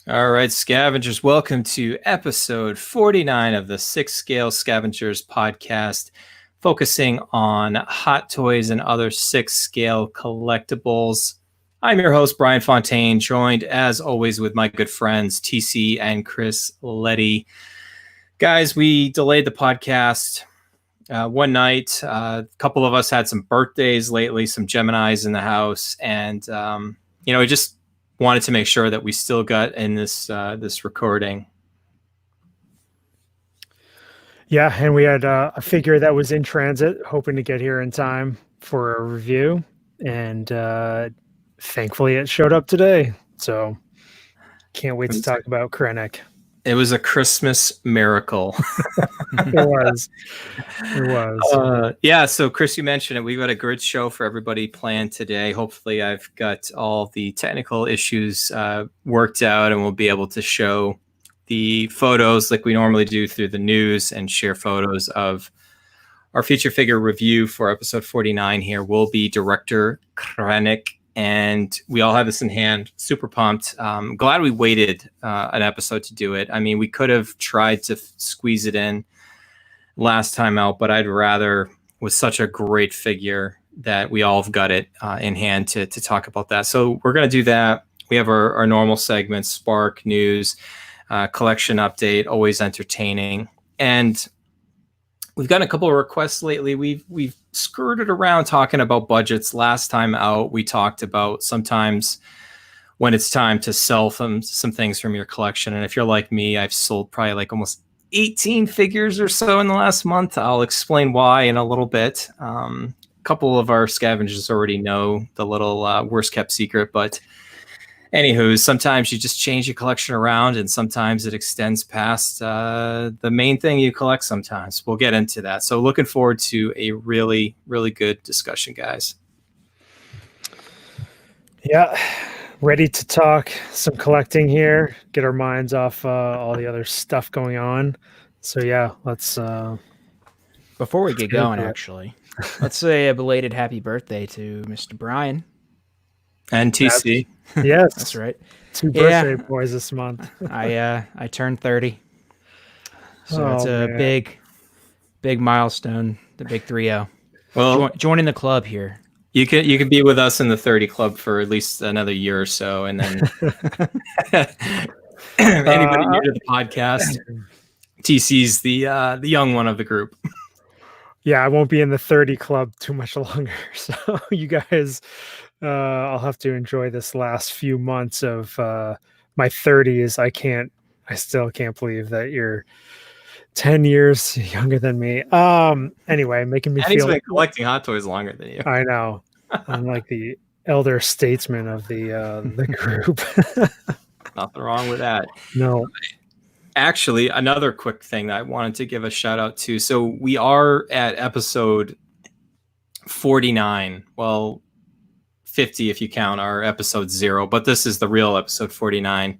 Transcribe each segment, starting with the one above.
All right, Scavengers, welcome to episode 49 of the Six Scale Scavengers podcast, focusing on hot toys and other six scale collectibles. I'm your host, Bryan Fontaine, joined as always with my good friends, TC and Chris Letty. Guys, we delayed the podcast one night. A couple of us had some birthdays lately, some Geminis in the house, and, we just wanted to make sure that we still got in this recording. Yeah, and we had a figure that was in transit, hoping to get here in time for a review, and thankfully it showed up today. So can't wait to talk about Krennic. It was a Christmas miracle. It was. Yeah, so Chris, you mentioned it. We've got a great show for everybody planned today. Hopefully I've got all the technical issues worked out, and we'll be able to show the photos like we normally do through the news and share photos of our feature figure review for episode 49 here. Will be Director Krennic, and we all have this in hand. Super pumped. Glad we waited an episode to do it. I mean, we could have tried to squeeze it in last time out, but I'd rather, with such a great figure, that we all have got it in hand to talk about that. So we're going to do that. We have our normal segments: Spark, News, collection update, always entertaining. And we've gotten a couple of requests lately. We've skirted around talking about budgets. Last time out, we talked about sometimes when it's time to sell some things from your collection. And if you're like me, I've sold probably like almost 18 figures or so in the last month. I'll explain why in a little bit. A couple of our scavengers already know the little worst kept secret, but anywho, sometimes you just change your collection around, and sometimes it extends past the main thing you collect sometimes. We'll get into that. So looking forward to a really, really good discussion, guys. Yeah, ready to talk some collecting here, get our minds off all the other stuff going on. So yeah, let's... Before we get going, actually, let's say a belated happy birthday to Mr. Bryan. And TC. Yes. That's right. 2 birthday boys this month. I turned 30. So it's a big milestone, the big 3-0. Well, joining the club here. You can be with us in the 30 club for at least another year or so, and then anybody new to the podcast, TC's the young one of the group. Yeah, I won't be in the 30 club too much longer. So you guys, I'll have to enjoy this last few months of my 30s. I still can't believe that you're 10 years younger than me. Anyway, making me feel... He's been collecting hot toys longer than you. I know. I'm like the elder statesman of the group. Nothing wrong with that. No. Actually, another quick thing that I wanted to give a shout out to. So we are at episode 49. Well, 50 if you count our episode 0, but this is the real episode 49.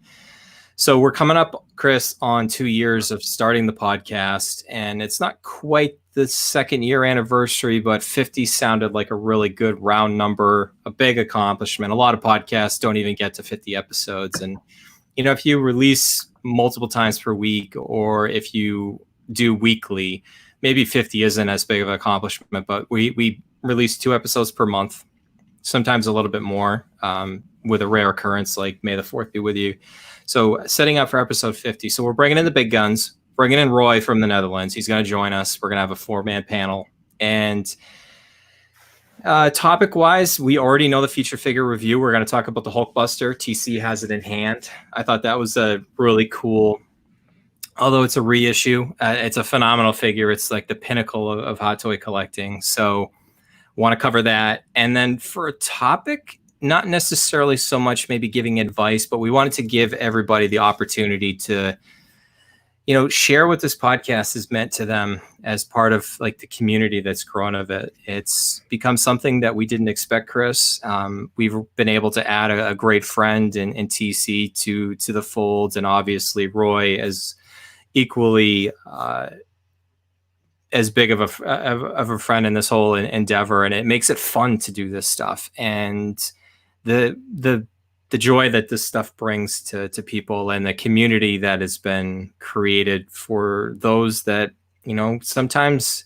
So we're coming up, Chris, on 2 years of starting the podcast, and it's not quite the second year anniversary, but 50 sounded like a really good round number, a big accomplishment. A lot of podcasts don't even get to 50 episodes. And, if you release multiple times per week, or if you do weekly, maybe 50 isn't as big of an accomplishment, but we release 2 episodes per month, sometimes a little bit more, with a rare occurrence like May the 4th be with you. So setting up for episode 50. So we're bringing in the big guns, bringing in Roy from the Netherlands. He's going to join us. We're going to have a 4-man panel. And topic-wise, we already know the feature figure review. We're going to talk about the Hulkbuster. TC has it in hand. I thought that was a really cool, although it's a reissue, it's a phenomenal figure. It's like the pinnacle of hot toy collecting. So want to cover that. And then for a topic, not necessarily so much maybe giving advice, but we wanted to give everybody the opportunity to, share what this podcast has meant to them as part of like the community that's grown of it. It's become something that we didn't expect, Chris. We've been able to add a great friend in TC to the fold, and obviously Roy as equally as big of a friend in this whole endeavor, and it makes it fun to do this stuff. And the the joy that this stuff brings to people, and the community that has been created for those that, sometimes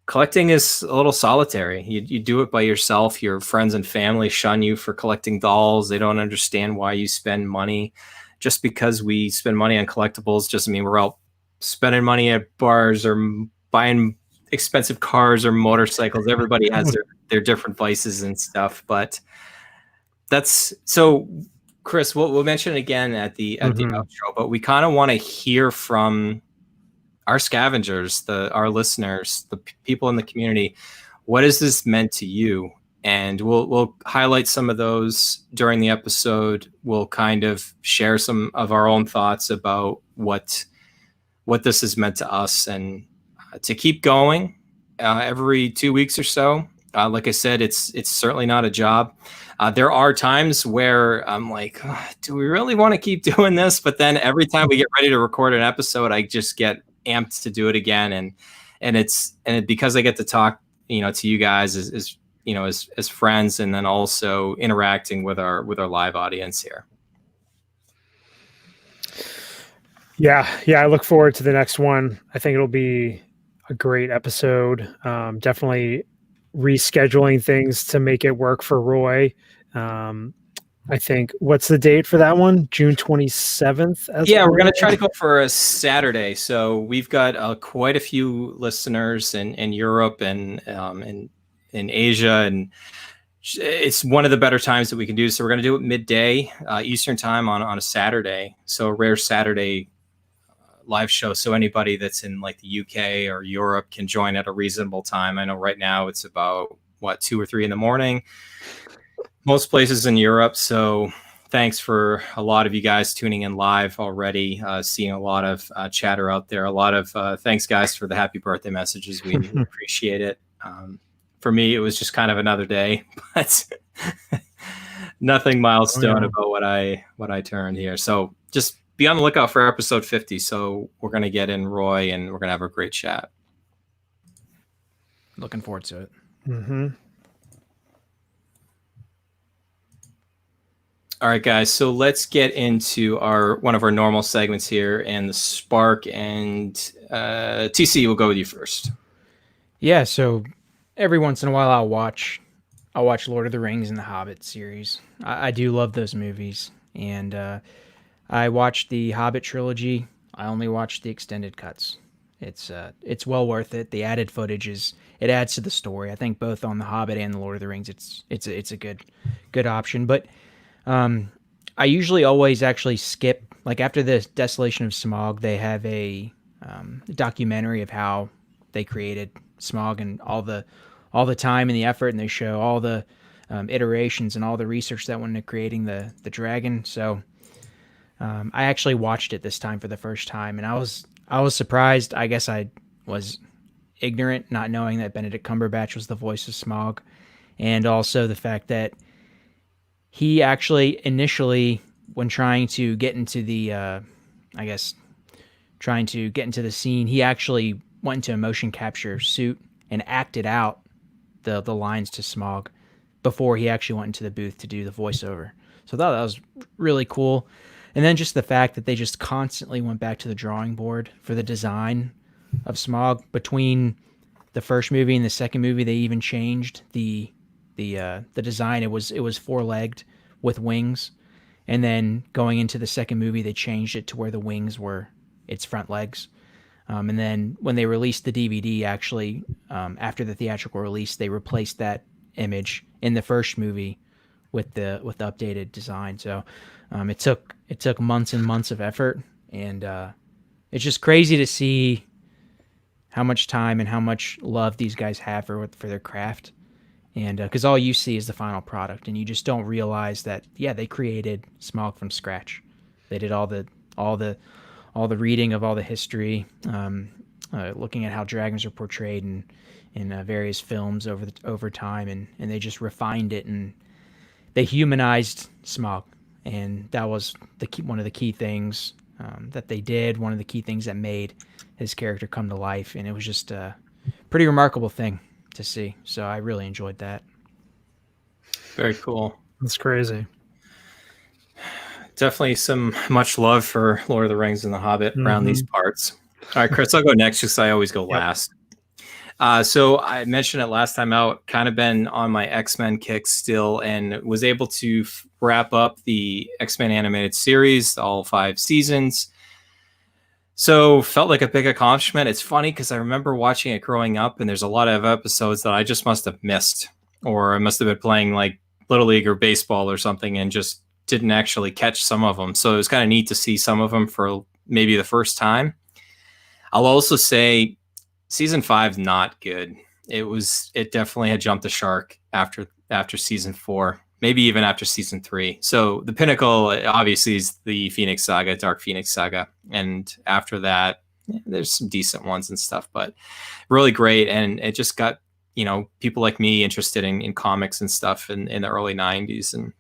collecting is a little solitary. You do it by yourself. Your friends and family shun you for collecting dolls. They don't understand why you spend money. Just because we spend money on collectibles doesn't mean we're out spending money at bars or buying expensive cars or motorcycles. Everybody has their different vices and stuff, but that's so. Chris, we'll mention it again at the outro, but we kind of want to hear from our scavengers, our listeners, the people in the community. What has this meant to you? And we'll highlight some of those during the episode. We'll kind of share some of our own thoughts about what this has meant to us, and to keep going every 2 weeks or so. Like I said, it's certainly not a job. There are times where I'm like, oh, do we really want to keep doing this? But then every time we get ready to record an episode, I just get amped to do it again. And because I get to talk, to you guys as friends, and then also interacting with our live audience here. Yeah. I look forward to the next one. I think it'll be a great episode. Definitely rescheduling things to make it work for Roy. I think, what's the date for that one? June 27th? We're going to try to go for a Saturday. So we've got quite a few listeners in Europe and in Asia, and it's one of the better times that we can do. So we're going to do it midday Eastern time on a Saturday. So a rare Saturday live show. So anybody that's in like the UK or Europe can join at a reasonable time. I know right now it's about 2 or 3 in the morning, most places in Europe. So thanks for a lot of you guys tuning in live already, seeing a lot of chatter out there. A lot of thanks, guys, for the happy birthday messages. We appreciate it. For me, it was just kind of another day, but nothing milestone about what I turned here. So just be on the lookout for episode 50. So we're going to get in Roy, and we're going to have a great chat. Looking forward to it. Mm-hmm. All right, guys. So let's get into one of our normal segments here, and the Spark, and TC, we'll go with you first. Yeah. So every once in a while I'll watch Lord of the Rings and the Hobbit series. I do love those movies. And I watched the Hobbit trilogy. I only watched the extended cuts. It's well worth it. The added footage it adds to the story. I think both on the Hobbit and the Lord of the Rings, it's a good option. But I usually always actually skip, like after the Desolation of Smaug, they have a documentary of how they created Smaug and all the time and the effort, and they show all the iterations and all the research that went into creating the dragon. So I actually watched it this time for the first time, and I was surprised. I guess I was ignorant, not knowing that Benedict Cumberbatch was the voice of Smaug, and also the fact that he actually initially, when trying to get into the, scene, he actually went into a motion capture suit and acted out the lines to Smaug before he actually went into the booth to do the voiceover. So I thought that was really cool. And then just the fact that they just constantly went back to the drawing board for the design of Smaug. Between the first movie and the second movie, they even changed the design. It was four-legged with wings, and then going into the second movie, they changed it to where the wings were its front legs. And then when they released the DVD, actually, after the theatrical release, they replaced that image in the first movie with the updated design. So it took months and months of effort, and it's just crazy to see how much time and how much love these guys have for their craft. And because all you see is the final product, and you just don't realize that they created Smaug from scratch. They did all the reading of all the history, looking at how dragons are portrayed in various films over time, and they just refined it, and they humanized Smaug, and that was one of the key things that they did. One of the key things that made his character come to life, and it was just a pretty remarkable thing to see. So I really enjoyed that. Very cool. That's crazy. definitely some much love for Lord of the Rings and The Hobbit around these parts. All right, Chris, I'll go next just 'cause I always go last. So I mentioned it last time out, kind of been on my X-Men kick still, and was able to wrap up the X-Men animated series, all 5 seasons. So felt like a big accomplishment. It's funny because I remember watching it growing up, and there's a lot of episodes that I just must have missed, or I must have been playing like Little League or baseball or something and just didn't actually catch some of them. So it was kind of neat to see some of them for maybe the first time. I'll also say season 5 not good. It definitely had jumped the shark after season 4, maybe even after season 3. So the pinnacle obviously is the Phoenix Saga, Dark Phoenix Saga, and after that there's some decent ones and stuff, but really great. And it just got people like me interested in comics and stuff in the early 90s. And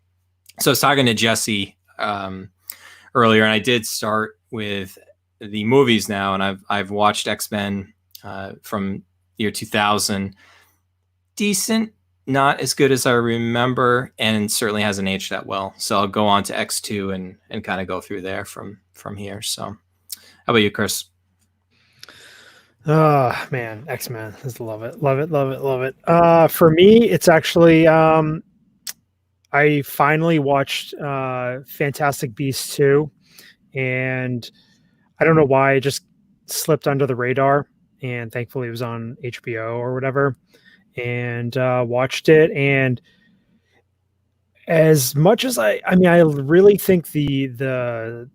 so I was talking to Jesse earlier, and I did start with the movies now, and I've watched X-Men from year 2000. Decent, not as good as I remember, and certainly hasn't aged that well. So I'll go on to X2 and kind of go through there from here. So how about you, Chris? Oh man, X-Men. Just love it. For me, it's actually I finally watched Fantastic Beasts 2, and I don't know why it just slipped under the radar, and thankfully it was on HBO or whatever, and watched it. And as much as I really think the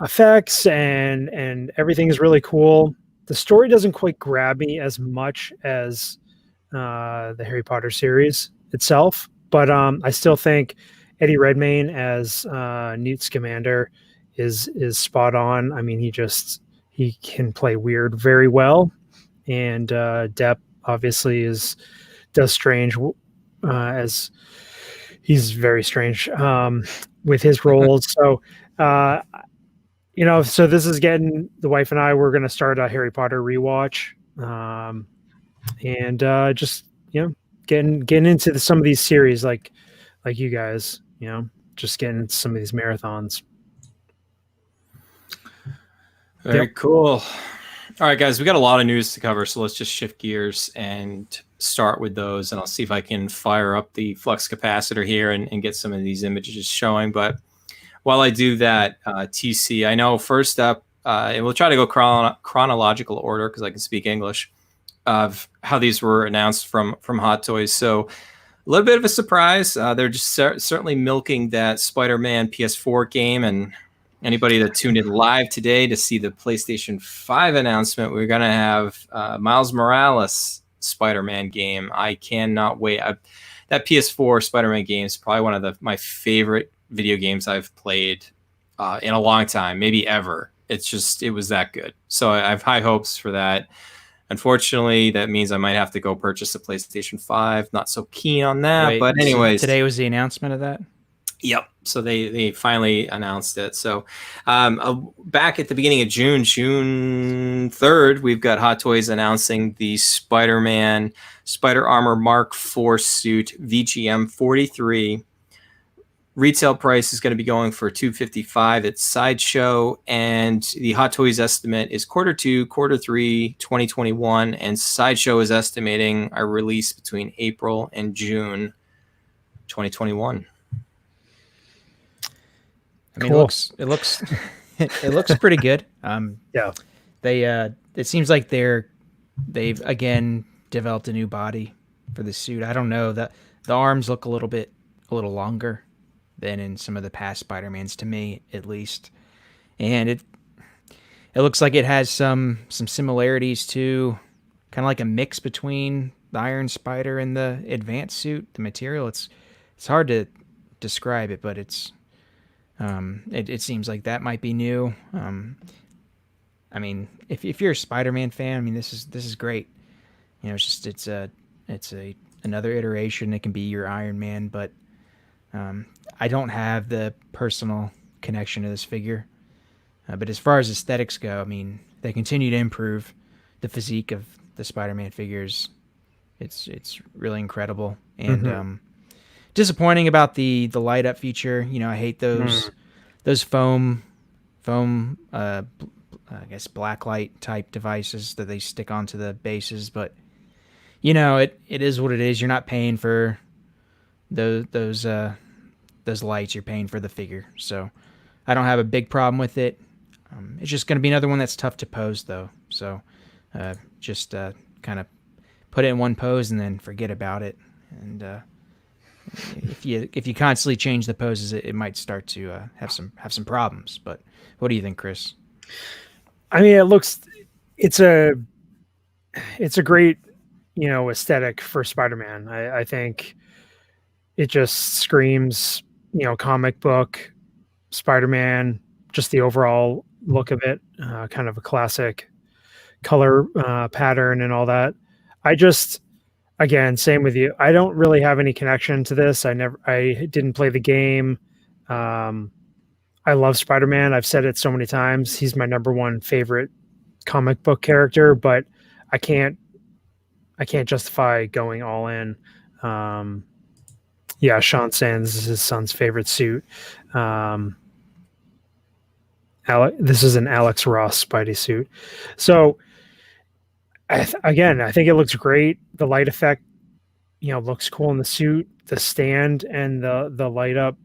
effects and everything is really cool, the story doesn't quite grab me as much as the Harry Potter series itself. But I still think Eddie Redmayne as Newt Scamander is spot on. I mean, he can play weird very well, and Depp obviously does Strange as he's very strange with his roles. So so this is getting the wife and I. We're going to start a Harry Potter rewatch, and just getting into some of these series like you guys, just getting into some of these marathons. Very cool. All right, guys, we got a lot of news to cover, so let's just shift gears and start with those, and I'll see if I can fire up the flux capacitor here and get some of these images showing. But while I do that, TC, I know first up, and we'll try to go chronological order because I can speak English, of how these were announced from Hot Toys. So a little bit of a surprise. They're just certainly milking that Spider-Man PS4 game, and anybody that tuned in live today to see the PlayStation 5 announcement, we're going to have Miles Morales Spider-Man game. I cannot wait. That PS4 Spider-Man game is probably one of my favorite video games I've played in a long time, maybe ever. It was that good. So I have high hopes for that. Unfortunately, that means I might have to go purchase a PlayStation 5. Not so keen on that. Wait, but anyways. So today was the announcement of that? Yep. So they finally announced it. So back at the beginning of June 3rd, we've got Hot Toys announcing the Spider-Man Spider Armor Mark IV suit VGM 43. Retail price is going to be going for $255 at Sideshow, and the Hot Toys estimate is Q2, Q3 2021, and Sideshow is estimating a release between April and June 2021. I mean, cool. it looks it looks pretty good. Yeah, it seems like they've again developed a new body for the suit. I don't know, the arms look a little longer than in some of the past Spider-Mans, to me at least, and it looks like it has some similarities to kind of like a mix between the Iron Spider and the advanced suit. The material, it's hard to describe it, but it seems like that might be new. I mean, if you're a Spider-Man fan, I mean, this is great. It's another iteration. It can be your Iron Man, but I don't have the personal connection to this figure. But as far as aesthetics go, I mean, they continue to improve the physique of the Spider-Man figures. It's really incredible. And disappointing about the light up feature. I hate those those foam, I guess blacklight type devices that they stick onto the bases. But it is what it is. You're not paying for those lights. You're paying for the figure. So I don't have a big problem with it. It's just going to be another one that's tough to pose, though. So just kind of put it in one pose and then forget about it. And if you constantly change the poses, it might start to have some problems. But what do you think, Chris? I mean, it's a great aesthetic for Spider-Man. I think it just screams comic book Spider-Man, just the overall look of it, kind of a classic color pattern and all that. Again, same with you. I don't really have any connection to this. I didn't play the game. I love Spider-Man. I've said it so many times. He's my number one favorite comic book character, but I can't justify going all in. Yeah, Sean Sands is his son's favorite suit. This is an Alex Ross Spidey suit. So I think it looks great. The light effect, looks cool in the suit. The stand and the light up,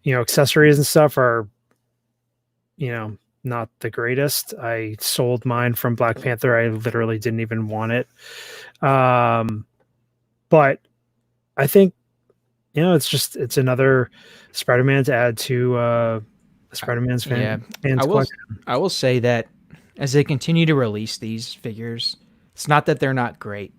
accessories and stuff are, not the greatest. I sold mine from Black Panther. I literally didn't even want it. But I think, it's another Spider-Man to add to Spider-Man's fans collection. I will say that as they continue to release these figures, it's not that they're not great.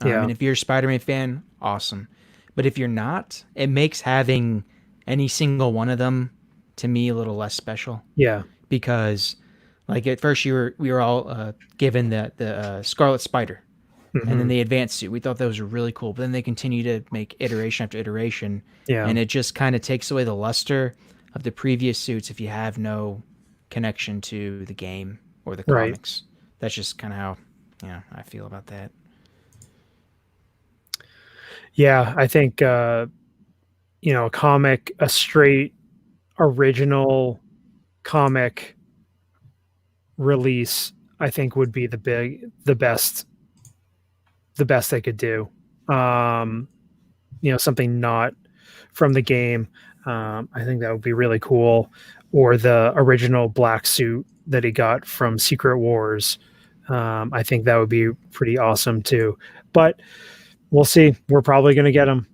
And if you're a Spider-Man fan, awesome. But if you're not, it makes having any single one of them, to me, a little less special. Yeah. Because, like, at first we were all given the Scarlet Spider. Mm-hmm. And then the advanced suit. We thought those were really cool. But then they continue to make iteration after iteration. Yeah. And it just kind of takes away the luster of the previous suits if you have no connection to the game or the comics. Right. That's just kind of how I feel about that. Yeah, I think a straight original comic release, I think would be the best they could do. Something not from the game. I think that would be really cool. Or the original black suit that he got from Secret Wars. I think that would be pretty awesome too. But we'll see. We're probably going to get them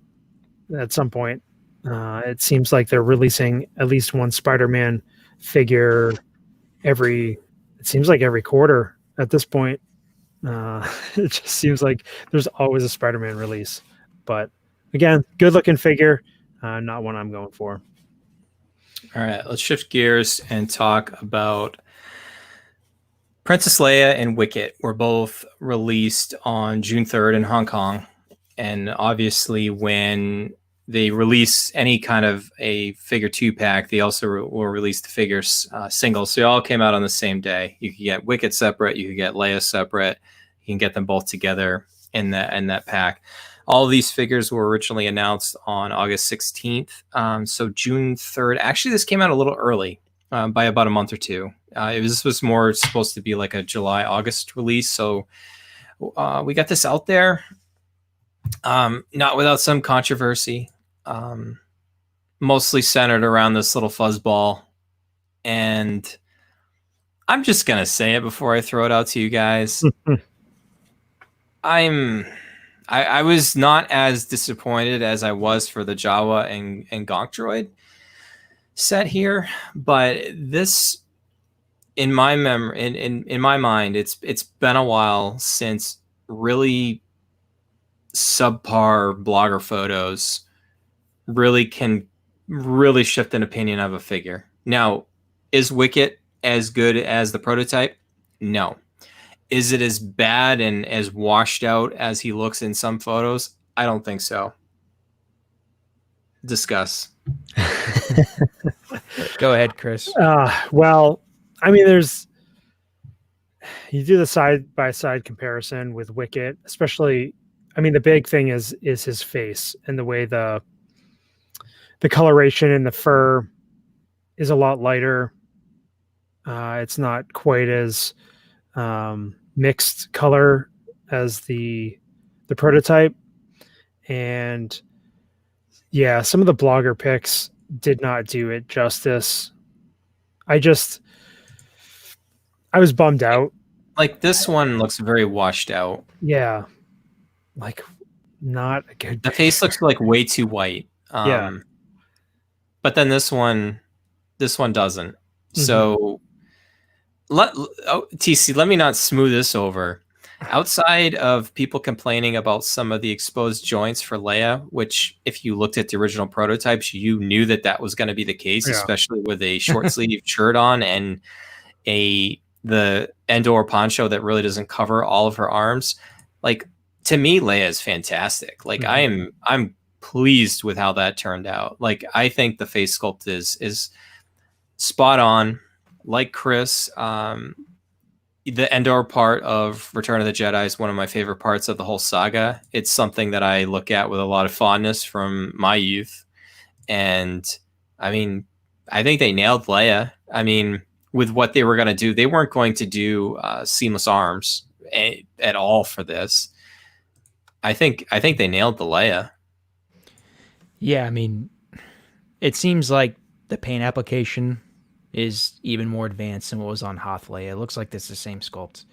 at some point. It seems like they're releasing at least one Spider-Man figure every quarter at this point. It just seems like there's always a Spider-Man release. But again, good looking figure. Not one I'm going for. All right, let's shift gears and talk about Princess Leia and Wicket were both released on June 3rd in Hong Kong. And obviously when they release any kind of a figure 2-pack, they also will release the figures singles. So they all came out on the same day. You could get Wicket separate, you could get Leia separate, you can get them both together in that pack. All of these figures were originally announced on August 16th. So June 3rd, actually this came out a little early by about a month or two. This was more supposed to be like a July, August release. So we got this out there, not without some controversy, mostly centered around this little fuzzball. And I'm just going to say it before I throw it out to you guys. I was not as disappointed as I was for the Jawa and Gonk Droid set here, but this, in my memory, in my mind, it's been a while since really subpar blogger photos can really shift an opinion of a figure. Now, is Wicket as good as the prototype? No. Is it as bad and as washed out as he looks in some photos? I don't think so. Discuss. Go ahead, Chris. Well, I mean, you do the side-by-side comparison with Wicket, especially, I mean, the big thing is his face and the way the the coloration in the fur is a lot lighter. It's not quite as mixed color as the prototype, and yeah, some of the blogger pics did not do it justice. I was bummed out. Like this one looks very washed out. Yeah, like not a good. The face looks like way too white. Yeah. But then this one doesn't. So TC, let me not smooth this over. Outside of people complaining about some of the exposed joints for Leia, which if you looked at the original prototypes, you knew that was going to be the case, especially with a short sleeve shirt on and the Endor poncho that really doesn't cover all of her arms. Like, to me, Leia is fantastic. Like, I'm pleased with how that turned out. Like, I think the face sculpt is spot on. Like Chris, the Endor part of Return of the Jedi is one of my favorite parts of the whole saga. It's something that I look at with a lot of fondness from my youth. And I mean, I think they nailed Leia. I mean, with what they were going to do, they weren't going to do seamless arms at all for this. I think they nailed the Leia. Yeah, I mean, it seems like the paint application is even more advanced than what was on Hoth Leia. It looks like it's the same sculpt,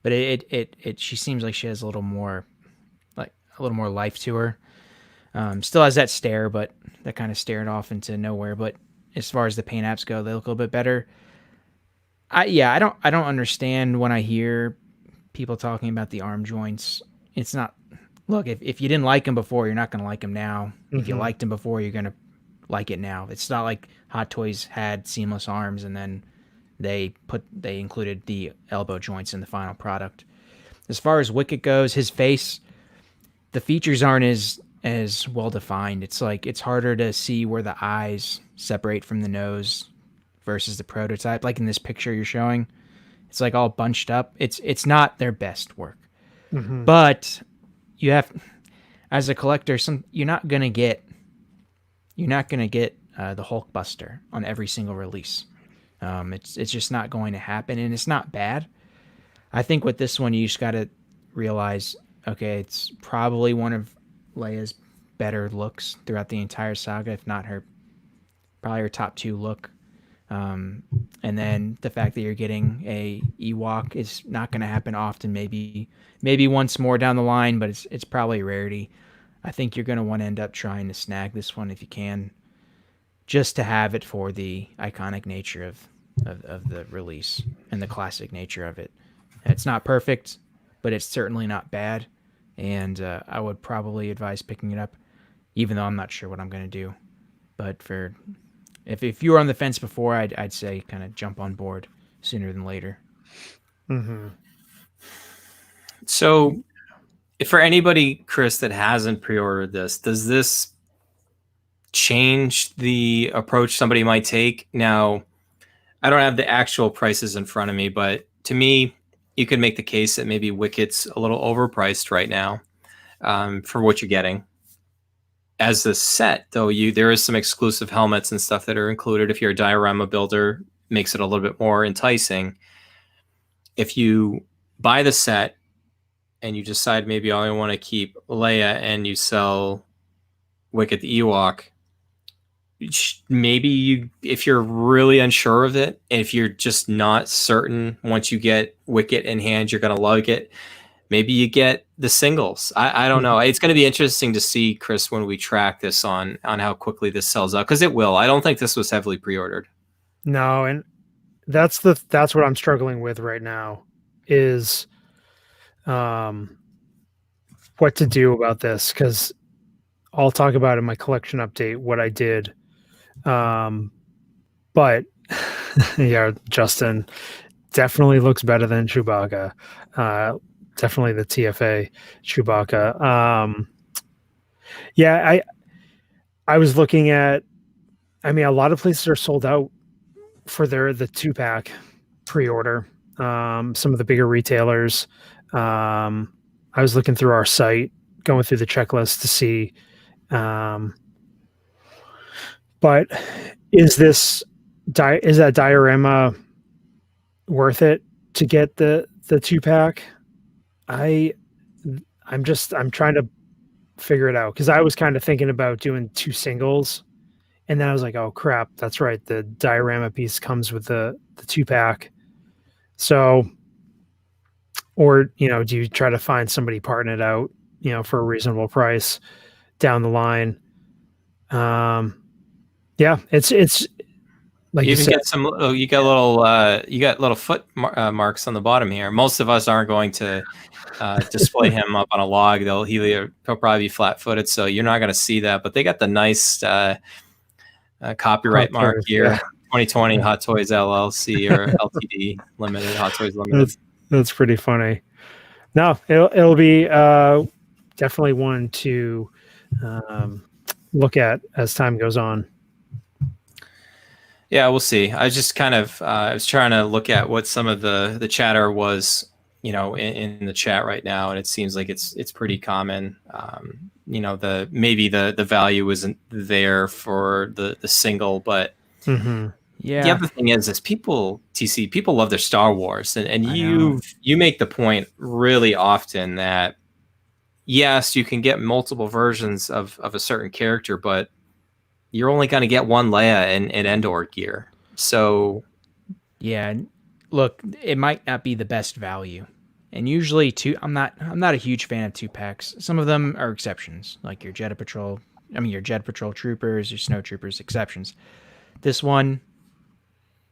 but she seems like she has a little more life to her. Still has that stare, but that kind of stared off into nowhere. But as far as the paint apps go, they look a little bit better. I don't understand when I hear people talking about the arm joints. It's not, look, if you didn't like them before, you're not going to like them now. If you liked them before, you're going to like it now. It's not like Hot Toys had seamless arms and then they included the elbow joints in the final product. As far as Wicket goes, his face, the features aren't as well defined. It's like it's harder to see where the eyes separate from the nose versus the prototype. Like in this picture you're showing, it's like all bunched up. It's not their best work. But you have, as a collector, you're not gonna get the Hulkbuster on every single release. It's just not going to happen, and it's not bad. I think with this one, you just got to realize, okay, it's probably one of Leia's better looks throughout the entire saga, if not probably her top 2 look. And then the fact that you're getting a Ewok is not going to happen often. Maybe once more down the line, but it's probably a rarity. I think you're going to want to end up trying to snag this one if you can, just to have it for the iconic nature of the release and the classic nature of it. It's not perfect, but it's certainly not bad, and I would probably advise picking it up, even though I'm not sure what I'm going to do. But if you were on the fence before, I'd say kind of jump on board sooner than later. So, for anybody, Chris, that hasn't pre-ordered this, does this change the approach somebody might take? Now, I don't have the actual prices in front of me, but to me, you could make the case that maybe Wicket's a little overpriced right now for what you're getting. As a set, though, there is some exclusive helmets and stuff that are included. If you're a diorama builder, makes it a little bit more enticing. If you buy the set and you decide maybe I want to keep Leia and you sell Wicket the Ewok, maybe if you're really unsure of it, and if you're just not certain once you get Wicket in hand, you're going to like it, maybe you get the singles. I don't know. It's going to be interesting to see, Chris, when we track this on how quickly this sells out, because it will. I don't think this was heavily pre-ordered. No, and that's what I'm struggling with right now is what to do about this, because I'll talk about in my collection update what I did. But yeah, Justin definitely looks better than Chewbacca. Definitely the TFA Chewbacca. Yeah, I was looking at, I mean, a lot of places are sold out for the 2-pack pre-order. Some of the bigger retailers. I was looking through our site, going through the checklist to see But is that diorama worth it to get the 2-pack? I'm trying to figure it out, because I was kind of thinking about doing 2 singles, and then I was like, oh crap, that's right, the diorama piece comes with the 2-pack. So, or do you try to find somebody parting it out, for a reasonable price down the line? Yeah, it's like You you even said. get some. You got little foot marks on the bottom here. Most of us aren't going to display him up on a log. He'll probably be flat-footed, so you're not going to see that. But they got the nice copyright Hot mark Toys, here, yeah. 2020 Hot Toys LLC or LTD Limited, Hot Toys Limited. That's pretty funny. No, it'll be definitely one to look at as time goes on. Yeah, we'll see. I just kind of I was trying to look at what some of the chatter was, in the chat right now, and it seems like it's pretty common. Maybe the value isn't there for the single, but Yeah. the other thing is people love their Star Wars, and you make the point really often that yes, you can get multiple versions of a certain character, but you're only going to get one Leia in Endor gear. So yeah, look, it might not be the best value. And usually I'm not a huge fan of 2-packs. Some of them are exceptions, like your Jedi Patrol troopers, your snow troopers, exceptions. This one,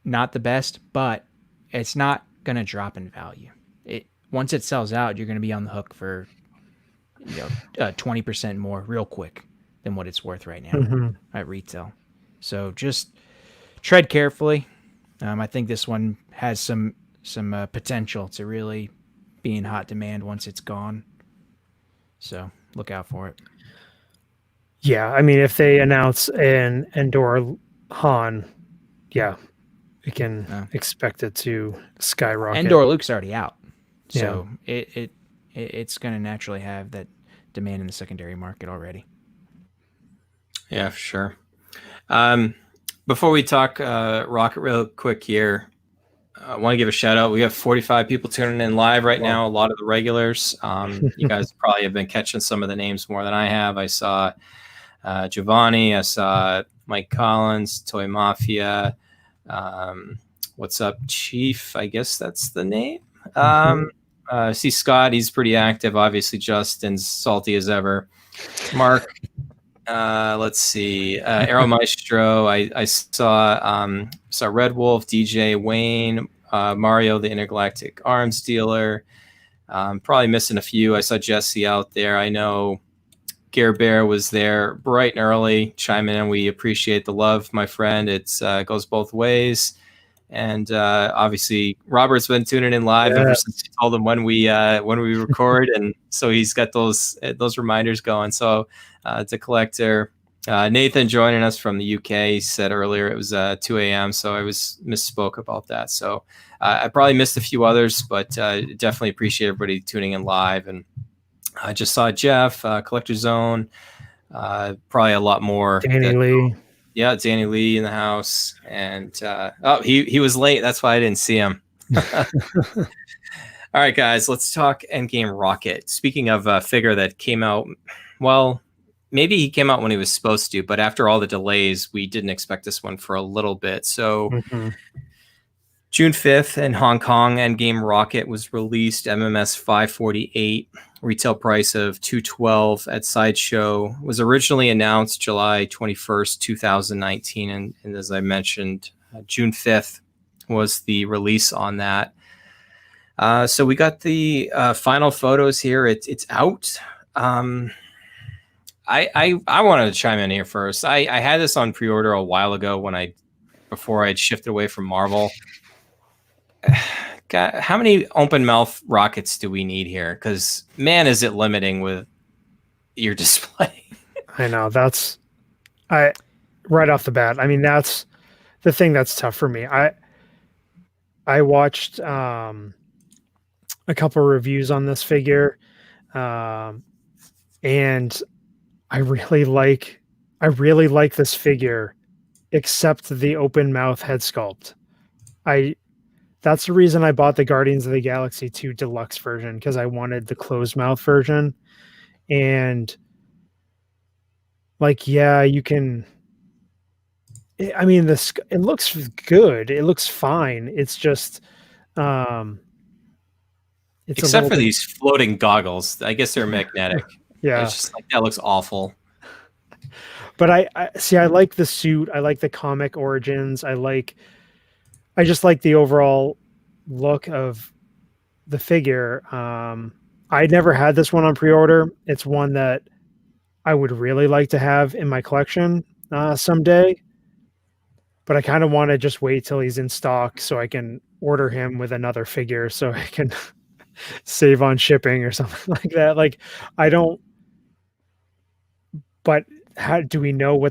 not the best, but it's not going to drop in value. Once it sells out, you're going to be on the hook for 20% more real quick than what it's worth right now at retail. So just tread carefully. I think this one has some potential to really be in hot demand once it's gone. So look out for it. Yeah, I mean, if they announce an Endor Han, yeah, we can expect it to skyrocket. Endor Luke's already out, so it's going to naturally have that demand in the secondary market already. Yeah, for sure. Before we talk Rocket real quick here, I want to give a shout out. We have 45 people tuning in live right now. A lot of the regulars. You guys probably have been catching some of the names more than I have. I saw Giovanni. I saw Mike Collins, Toy Mafia. What's up, Chief? I guess that's the name. I see Scott. He's pretty active. Obviously, Justin's salty as ever. Mark. Let's see. Aero Maestro. I saw Red Wolf, DJ Wayne, Mario, the Intergalactic Arms Dealer. Probably missing a few. I saw Jesse out there. I know Gare Bear was there bright and early, chiming in. We appreciate the love, my friend. It goes both ways. And obviously, Robert's been tuning in live ever since he told him when we record, and so he's got those reminders going. So to Collector, Nathan joining us from the UK. He said earlier it was 2 a.m., so I misspoke about that. So I probably missed a few others, but definitely appreciate everybody tuning in live. And I just saw Jeff, Collector Zone, probably a lot more. Danny Lee. Yeah, Danny Lee in the house, and he was late. That's why I didn't see him. All right, guys, let's talk Endgame Rocket. Speaking of a figure that came out, well, maybe he came out when he was supposed to, but after all the delays, we didn't expect this one for a little bit. So June 5th in Hong Kong, Endgame Rocket was released, MMS 548, retail price of $212 at Sideshow. Was originally announced July 21st, 2019, and as I mentioned, June 5th was the release on that. So we got the final photos here. It's out. I wanted to chime in here first. I had this on pre-order a while ago before I'd shifted away from Marvel. God, how many open mouth rockets do we need here? Because man, is it limiting with your display. I know, right off the bat. I mean, that's the thing that's tough for me. I watched a couple of reviews on this figure, and I really like this figure except the open mouth head sculpt. That's the reason I bought the Guardians of the Galaxy 2 deluxe version, because I wanted the closed mouth version. And like, yeah, you can. I mean, it looks good. It looks fine. It's just, it's Except for these floating goggles. I guess they're magnetic. Yeah, it's just like that looks awful. But I see. I like the suit. I like the comic origins. I just like the overall look of the figure. I never had this one on pre-order. It's one that I would really like to have in my collection someday. But I kind of want to just wait till he's in stock so I can order him with another figure so I can save on shipping or something like that. Like, I don't. But how do we know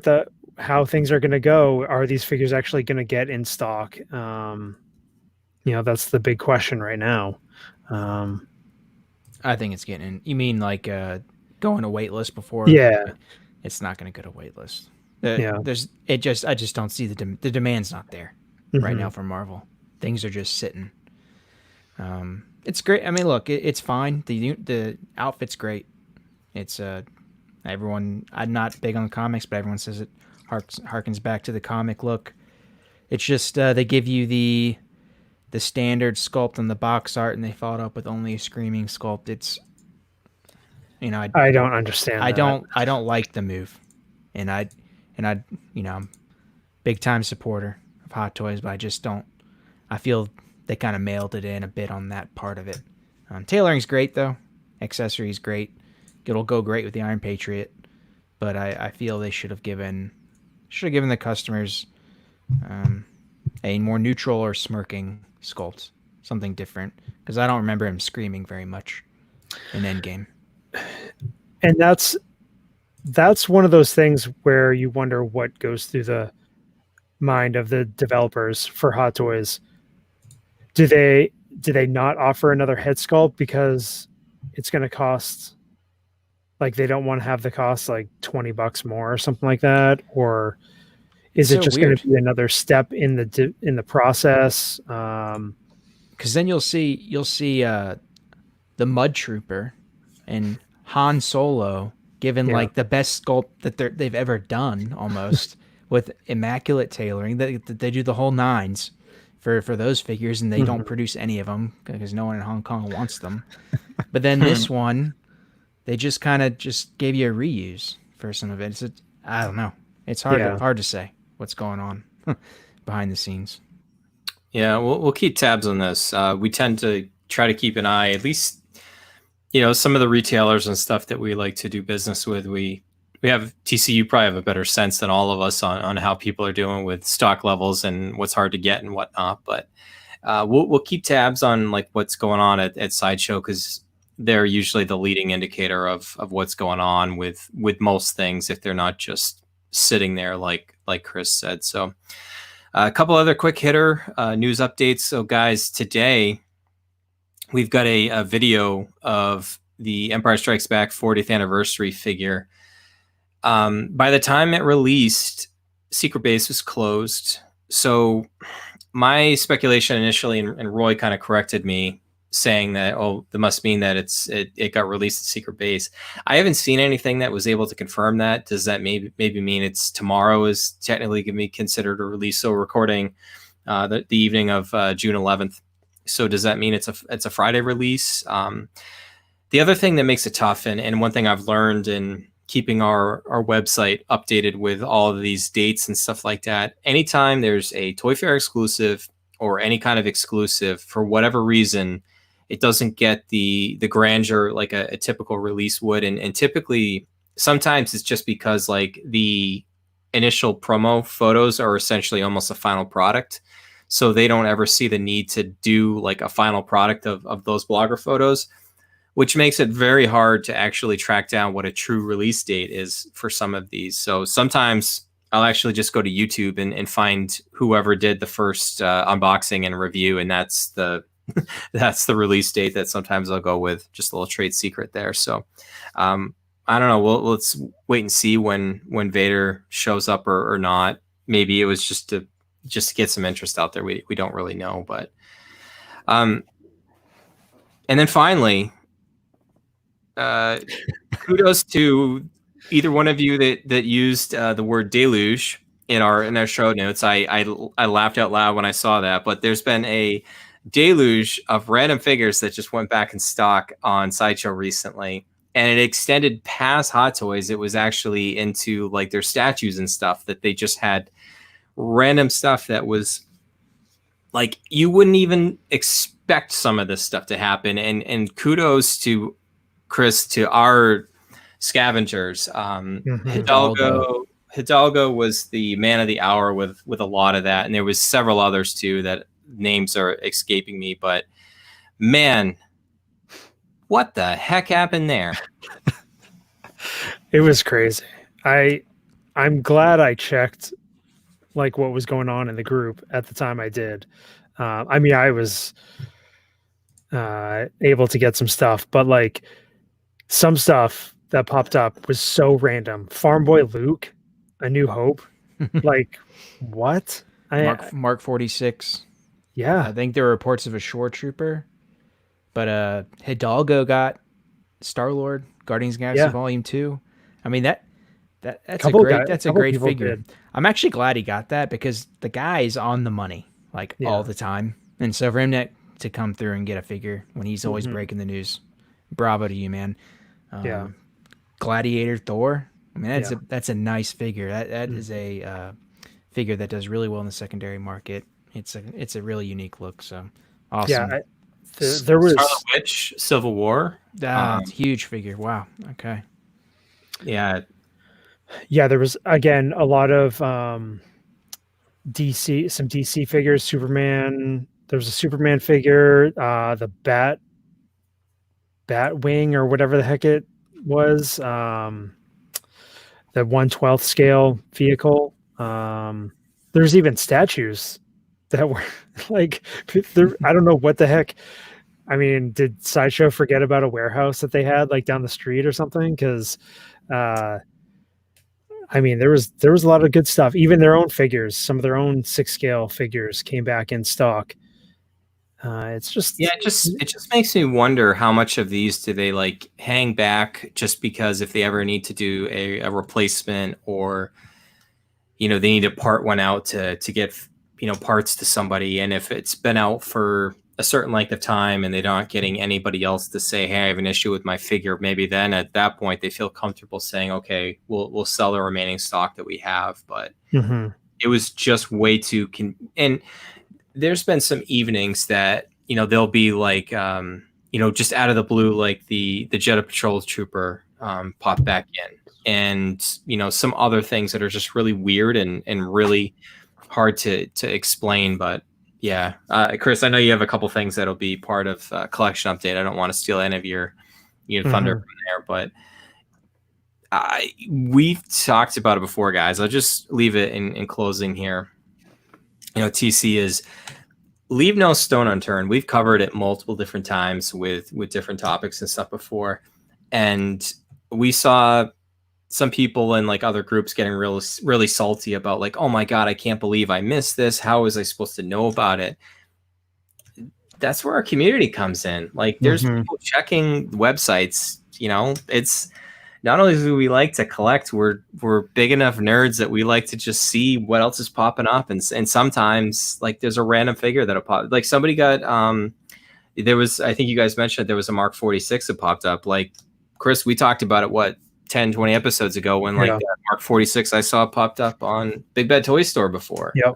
how things are going to go? Are these figures actually going to get in stock? That's the big question right now. I think it's getting in. You mean like going to wait list before? Yeah, it's not going to go to wait list. Yeah. I just don't see the demand's not there right now for Marvel. Things are just sitting. It's great. I mean, look, it's fine. The outfit's great. It's everyone. I'm not big on comics, but everyone says it harkens back to the comic look. It's just they give you the standard sculpt on the box art, and they followed up with only a screaming sculpt. It's I don't understand. I don't like the move, and I'm big time supporter of Hot Toys, but I just don't. I feel they kind of mailed it in a bit on that part of it. Tailoring's great though, accessories great. It'll go great with the Iron Patriot, but I feel they should have given the customers a more neutral or smirking sculpt, something different, because I don't remember him screaming very much in Endgame. And that's one of those things where you wonder what goes through the mind of the developers for Hot Toys. Do they not offer another head sculpt because it's going to cost, like, they don't want to have the cost like $20 more or something like that, or is it just going to be another step in the process? Because then you'll see the Mud Trooper and Han Solo given like the best sculpt that they've ever done, almost with immaculate tailoring. They do the whole nines for those figures, and they don't produce any of them because no one in Hong Kong wants them. But then this one, they just kind of just gave you a reuse for some of it. I don't know. It's hard to say what's going on behind the scenes. Yeah, we'll keep tabs on this. We tend to try to keep an eye, at least, some of the retailers and stuff that we like to do business with. We have TCU probably have a better sense than all of us on how people are doing with stock levels and what's hard to get and whatnot. But we'll keep tabs on like what's going on at Sideshow, because they're usually the leading indicator of what's going on with most things, if they're not just sitting there like Chris said. So a couple other quick hitter news updates. So guys, today we've got a video of the Empire Strikes Back 40th anniversary figure. By the time it released, Secret Base was closed. So my speculation initially, and Roy kind of corrected me, saying that, that must mean that it got released at Secret Base. I haven't seen anything that was able to confirm that. Does that maybe mean it's tomorrow is technically going to be considered a release? So recording the evening of June 11th. So does that mean it's a Friday release? The other thing that makes it tough, and one thing I've learned in keeping our website updated with all of these dates and stuff like that, anytime there's a Toy Fair exclusive or any kind of exclusive, for whatever reason, it doesn't get the grandeur like a typical release would. And typically, sometimes it's just because like the initial promo photos are essentially almost a final product. So they don't ever see the need to do like a final product of those blogger photos, which makes it very hard to actually track down what a true release date is for some of these. So sometimes I'll actually just go to YouTube and find whoever did the first unboxing and review, and that's the release date that sometimes I'll go with. Just a little trade secret there. So I don't know. Let's wait and see when Vader shows up or not. maybe it was just to get some interest out there. We don't really know, but and then finally, kudos to either one of you that used the word deluge in our show notes. I laughed out loud when I saw that, but there's been a deluge of random figures that just went back in stock on Sideshow recently, and it extended past Hot Toys. It was actually into like their statues and stuff, that they just had random stuff that was like you wouldn't even expect some of this stuff to happen. And kudos to Chris, to our Scavengers. Hidalgo was the man of the hour with a lot of that, and there was several others too that names are escaping me, but man, what the heck happened there? It was crazy. I'm glad I checked like what was going on in the group at the time I did. I mean, I was able to get some stuff, but like some stuff that popped up was so random. Farm Boy Luke, A New Hope. Like, what? Mark 46. Yeah. I think there were reports of a shore trooper, but Hidalgo got Star-Lord, Guardians of the Galaxy Volume 2. I mean, that's a great figure. Did. I'm actually glad he got that, because the guy's on the money like all the time. And so for him to come through and get a figure when he's always breaking the news, bravo to you, man. Gladiator Thor. I mean, that's a nice figure. That is a figure that does really well in the secondary market. It's a really unique look. So awesome. Yeah, there was Scarlet Witch, Civil War. Huge figure. Wow. Okay. Yeah. Yeah, there was again a lot of DC, some DC figures. Superman. There was a Superman figure. The Batwing or whatever the heck it was. The 1/12 scale vehicle. There's even statues that were like, I don't know what the heck. I mean, did Sideshow forget about a warehouse that they had like down the street or something? Because, I mean, there was a lot of good stuff. Even their own figures, some of their own 6 scale figures came back in stock. It's just it just makes me wonder how much of these do they like hang back just because if they ever need to do a replacement, or they need to part one out to get parts to somebody, and if it's been out for a certain length of time and they're not getting anybody else to say, hey, I have an issue with my figure, maybe then at that point they feel comfortable saying, okay, we'll sell the remaining stock that we have. But it was just way too and there's been some evenings that they'll be like just out of the blue, like the Jeddah Patrol Trooper pop back in, and some other things that are just really weird and really hard to explain. But yeah, Chris, I know you have a couple things that'll be part of collection update. I don't want to steal any of your thunder from there, but we've talked about it before, guys. I'll just leave it in closing here. TC is leave no stone unturned. We've covered it multiple different times with different topics and stuff before, and we saw some people in like other groups getting really salty about like, oh my God, I can't believe I missed this. How was I supposed to know about it? That's where our community comes in. Like there's people checking websites, it's not only do we like to collect, we're big enough nerds that we like to just see what else is popping up. And sometimes like there's a random figure that'll pop. Like somebody got, there was, I think you guys mentioned there was a Mark 46 that popped up. Like Chris, we talked about it, 10, 20 episodes ago when that Mark 46 I saw popped up on Big Bad Toy Store before. Yep.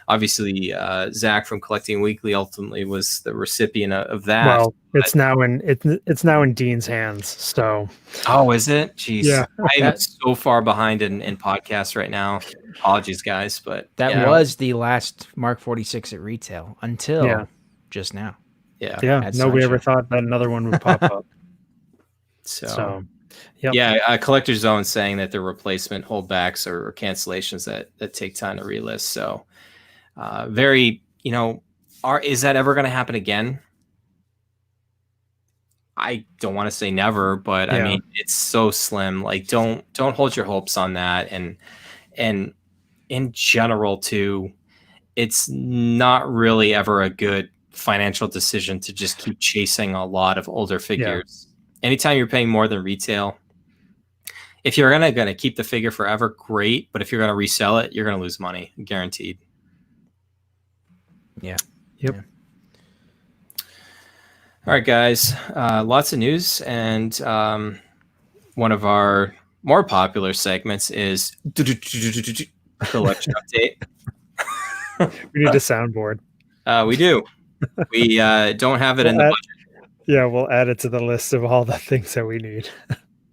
Obviously, Zach from Collecting Weekly ultimately was the recipient of that. Well, it's now in Dean's hands. So, oh, is it? Jeez, yeah. I'm so far behind in podcasts right now. Apologies, guys, but that was the last Mark 46 at retail until just now. Yeah. Nobody ever thought that another one would pop up. So. Yep. Collector's Zone saying that the replacement holdbacks or cancellations that take time to relist. So, very, is that ever going to happen again? I don't want to say never, but I mean, it's so slim. Like, don't hold your hopes on that. And in general too, it's not really ever a good financial decision to just keep chasing a lot of older figures. Anytime you're paying more than retail, if you're gonna keep the figure forever, great. But if you're gonna resell it, you're gonna lose money, guaranteed. Yeah. Yep. Yeah. All right, guys. Lots of news, and one of our more popular segments is collection update. We need a soundboard. We do. We don't have it in the budget. Yeah, we'll add it to the list of all the things that we need.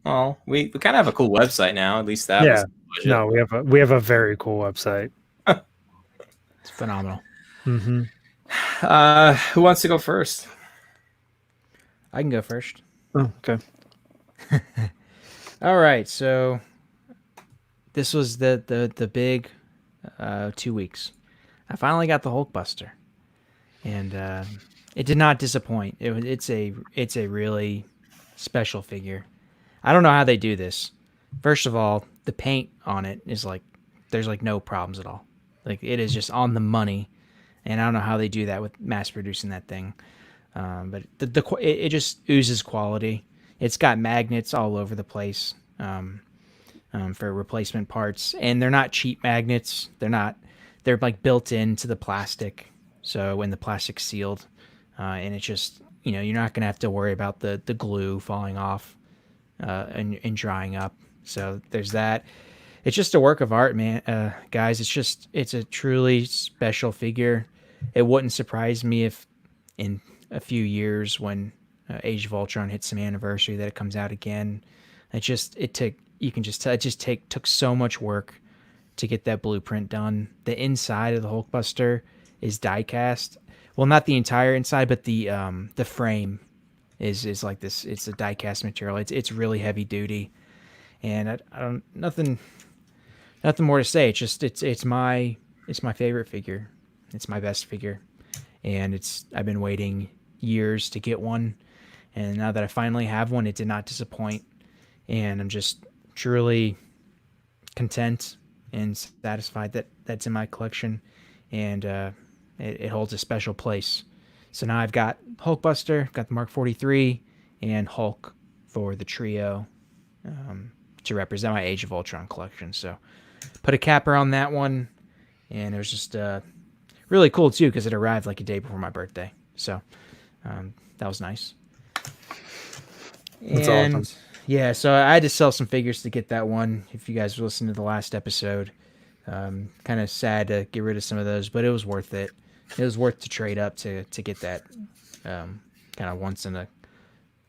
Well, we kind of have a cool website now. At least that was the budget. No, we have a very cool website. It's phenomenal. Mm-hmm. Who wants to go first? I can go first. Oh, okay. All right, so this was the big 2 weeks. I finally got the Hulkbuster, and it did not disappoint. It's a really special figure. I don't know how they do this. First of all, the paint on it is like there's like no problems at all. Like it is just on the money, and I don't know how they do that with mass producing that thing. But it just oozes quality. It's got magnets all over the place for replacement parts, and they're not cheap magnets. They're like built into the plastic. So when the plastic's sealed, and it's just you're not gonna have to worry about the glue falling off and drying up. So there's that. It's just a work of art, man. Guys, it's a truly special figure. It wouldn't surprise me if in a few years when Age of Ultron hits some anniversary that it comes out again. It took so much work to get that blueprint done. The inside of the Hulkbuster is die cast. Well, not the entire inside, but the frame is like this. It's a die cast material. It's really heavy duty, and I don't nothing more to say. It's my favorite figure. It's my best figure, and I've been waiting years to get one, and now that I finally have one, it did not disappoint, and I'm just truly content and satisfied that that's in my collection, and it holds a special place. So now I've got Hulkbuster, got the Mark 43, and Hulk for the trio to represent my Age of Ultron collection. So put a capper on that one, and it was just really cool too because it arrived like a day before my birthday. So that was nice. That's awesome. Yeah, so I had to sell some figures to get that one. If you guys listened to the last episode, kind of sad to get rid of some of those, but it was worth it. It was worth to trade up to get that kind of once in a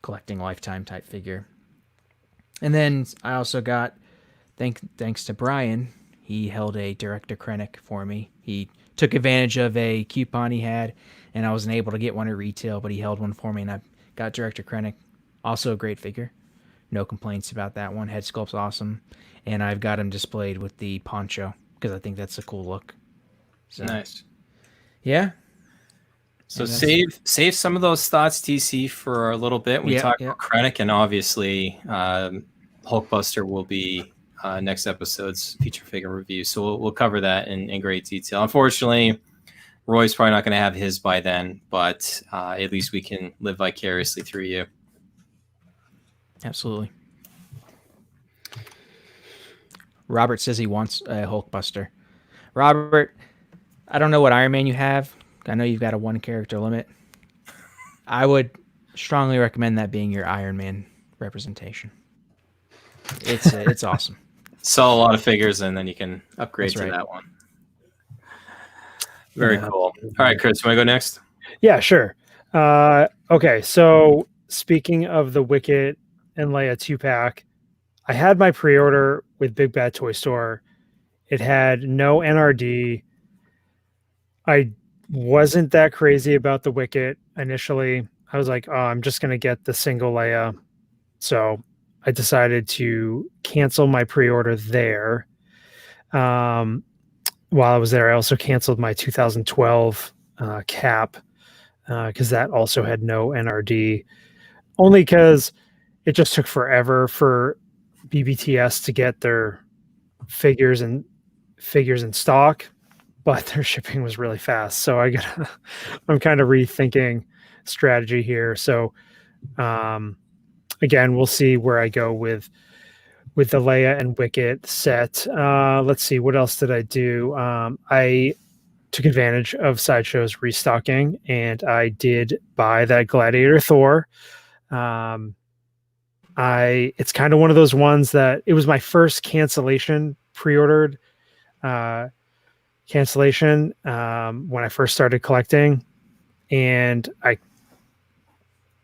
collecting lifetime type figure. And then I also got, thanks to Bryan, he held a Director Krennic for me. He took advantage of a coupon he had, and I wasn't able to get one at retail, but he held one for me, and I got Director Krennic. Also a great figure. No complaints about that one. Head sculpt's awesome. And I've got him displayed with the poncho because I think that's a cool look. So, Nice. Yeah. So save some of those thoughts, TC, for a little bit. We talk about Krennic, and obviously Hulkbuster will be next episode's feature figure review. So we'll cover that in great detail. Unfortunately, Roy's probably not going to have his by then, but at least we can live vicariously through you. Absolutely. Robert says he wants a Hulkbuster. Robert, I don't know what Iron Man you have. I know you've got a one character limit. I would strongly recommend that being your Iron Man representation. It's awesome. Sell a lot of figures, and then you can upgrade That's right. that one. Very cool. All right, Chris, you want to go next? Yeah, sure. Okay, so speaking of the Wicket and Leia 2-pack, I had my pre-order with Big Bad Toy Store. It had no NRD. I wasn't that crazy about the Wicket initially. I was like, oh, I'm just going to get the single Leia. So I decided to cancel my pre-order there. While I was there, I also canceled my 2012 cap because that also had no NRD. Only because it just took forever for BBTS to get their figures and figures in stock, but their shipping was really fast. So I'm kind of rethinking strategy here. So again, we'll see where I go with the Leia and Wicket set. Let's see, what else did I do? I took advantage of Sideshow's restocking, and I did buy that Gladiator Thor. It's kind of one of those ones that it was my first cancellation, pre-ordered cancellation when I first started collecting, and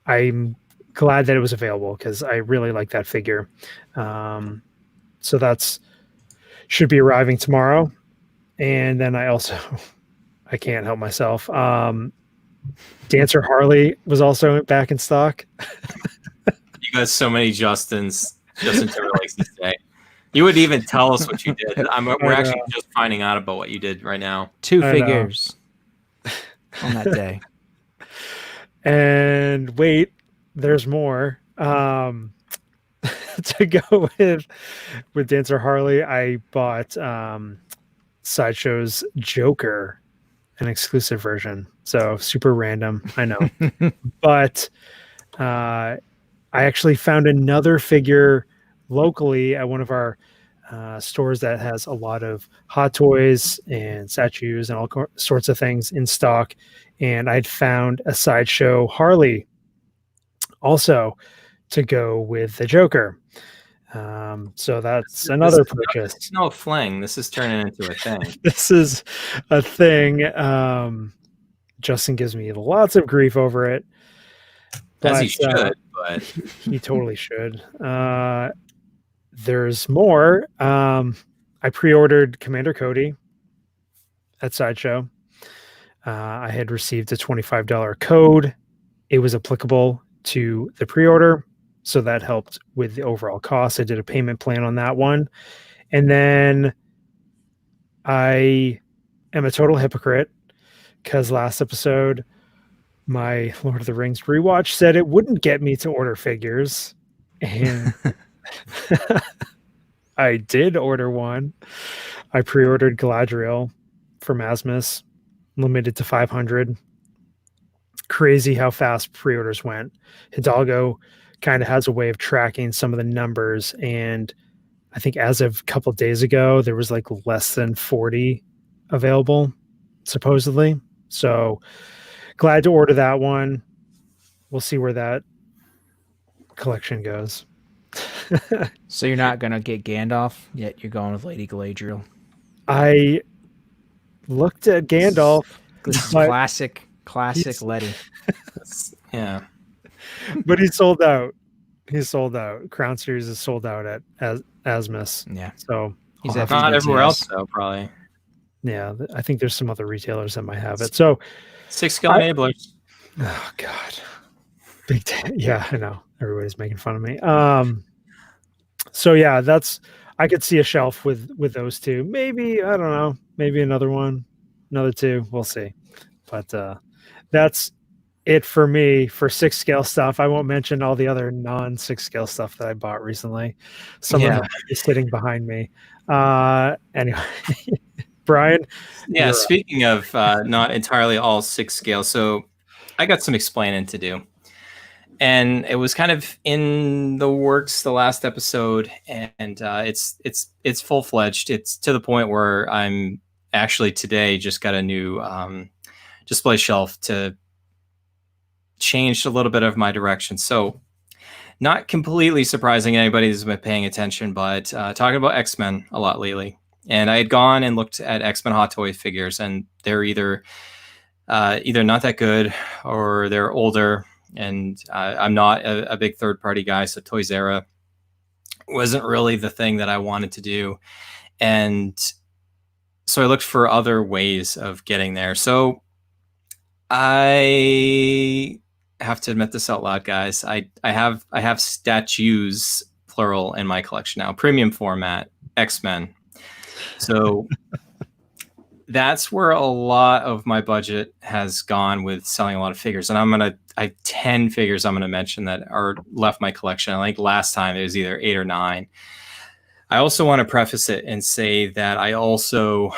I'm glad that it was available because I really like that figure. So that's should be arriving tomorrow. And then I can't help myself. Dancer Harley was also back in stock. You got so many Justin Timberlake's this day. You wouldn't even tell us what you did. We're actually just finding out about what you did right now. 2 figures on that day. And wait, there's more. To go with Dancer Harley, I bought Sideshow's Joker, an exclusive version. So super random, I know. But I actually found another figure locally at one of our stores that has a lot of Hot Toys and statues and all sorts of things in stock. And I'd found a Sideshow Harley also to go with the Joker. So that's another purchase. It's no fling. This is turning into a thing. This is a thing. Justin gives me lots of grief over it. As he should, but he totally should. There's more. I pre-ordered Commander Cody at Sideshow. I had received a $25 code. It was applicable to the pre-order, so that helped with the overall cost. I did a payment plan on that one. And then I am a total hypocrite because last episode, my Lord of the Rings rewatch said it wouldn't get me to order figures. And I did order one. I pre-ordered Galadriel from Asmus, limited to 500. Crazy how fast pre-orders went. Hidalgo kind of has a way of tracking some of the numbers, and I think as of a couple of days ago, there was like less than 40 available, supposedly. So glad to order that one. We'll see where that collection goes. So you're not going to get Gandalf, yet you're going with Lady Galadriel. I looked at Gandalf. This is classic Letty. Yeah. But he's sold out. He's sold out. Crown Series is sold out at Asmus. Yeah. So he's not everywhere else, though, probably. Yeah. I think there's some other retailers that might have it. So 6 skill enablers. Oh, God. Big day. Yeah, I know. Everybody's making fun of me. So yeah, I could see a shelf with those two. Maybe, I don't know, maybe another one, another two. We'll see. But that's it for me for 6 scale stuff. I won't mention all the other non-6 scale stuff that I bought recently. Some of them is sitting behind me. Anyway, Bryan. Yeah, speaking of not entirely all 6 scale, so I got some explaining to do. And it was kind of in the works the last episode, and it's full-fledged. It's to the point where I'm actually today just got a new display shelf to change a little bit of my direction. So not completely surprising anybody who's been paying attention, but talking about X-Men a lot lately. And I had gone and looked at X-Men Hot Toy figures, and they're either not that good or they're older. And I'm not a big third-party guy, so Toys-R-Us wasn't really the thing that I wanted to do. And so I looked for other ways of getting there. So I have to admit this out loud, guys. I have statues, plural, in my collection now, premium format, X-Men. So that's where a lot of my budget has gone with selling a lot of figures. And I have 10 figures I'm going to mention that are left my collection. I think last time it was either 8 or 9. I also want to preface it and say that I also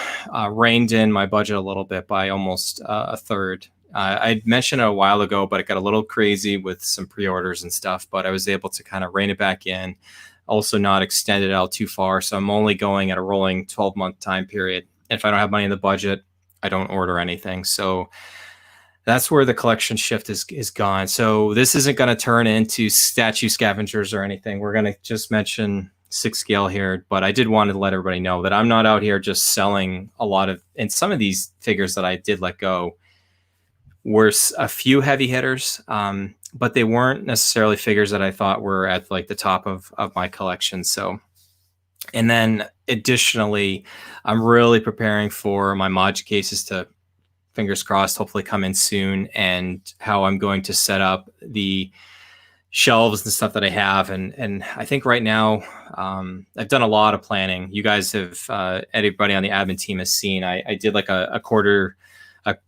reined in my budget a little bit by almost a third. I mentioned it a while ago, but it got a little crazy with some pre-orders and stuff, but I was able to kind of rein it back in, also not extend it out too far. So I'm only going at a rolling 12-month time period. If I don't have money in the budget, I don't order anything. So that's where the collection shift is gone. So this isn't going to turn into statue scavengers or anything. We're going to just mention 6 scale here, but I did want to let everybody know that I'm not out here just selling a lot of, and some of these figures that I did let go were a few heavy hitters, but they weren't necessarily figures that I thought were at like the top of my collection. So, and then additionally, I'm really preparing for my mod cases to, fingers crossed, hopefully come in soon, and how I'm going to set up the shelves and stuff that I have. And I think right now, I've done a lot of planning. You guys have, everybody on the admin team has seen, I did like a quarter,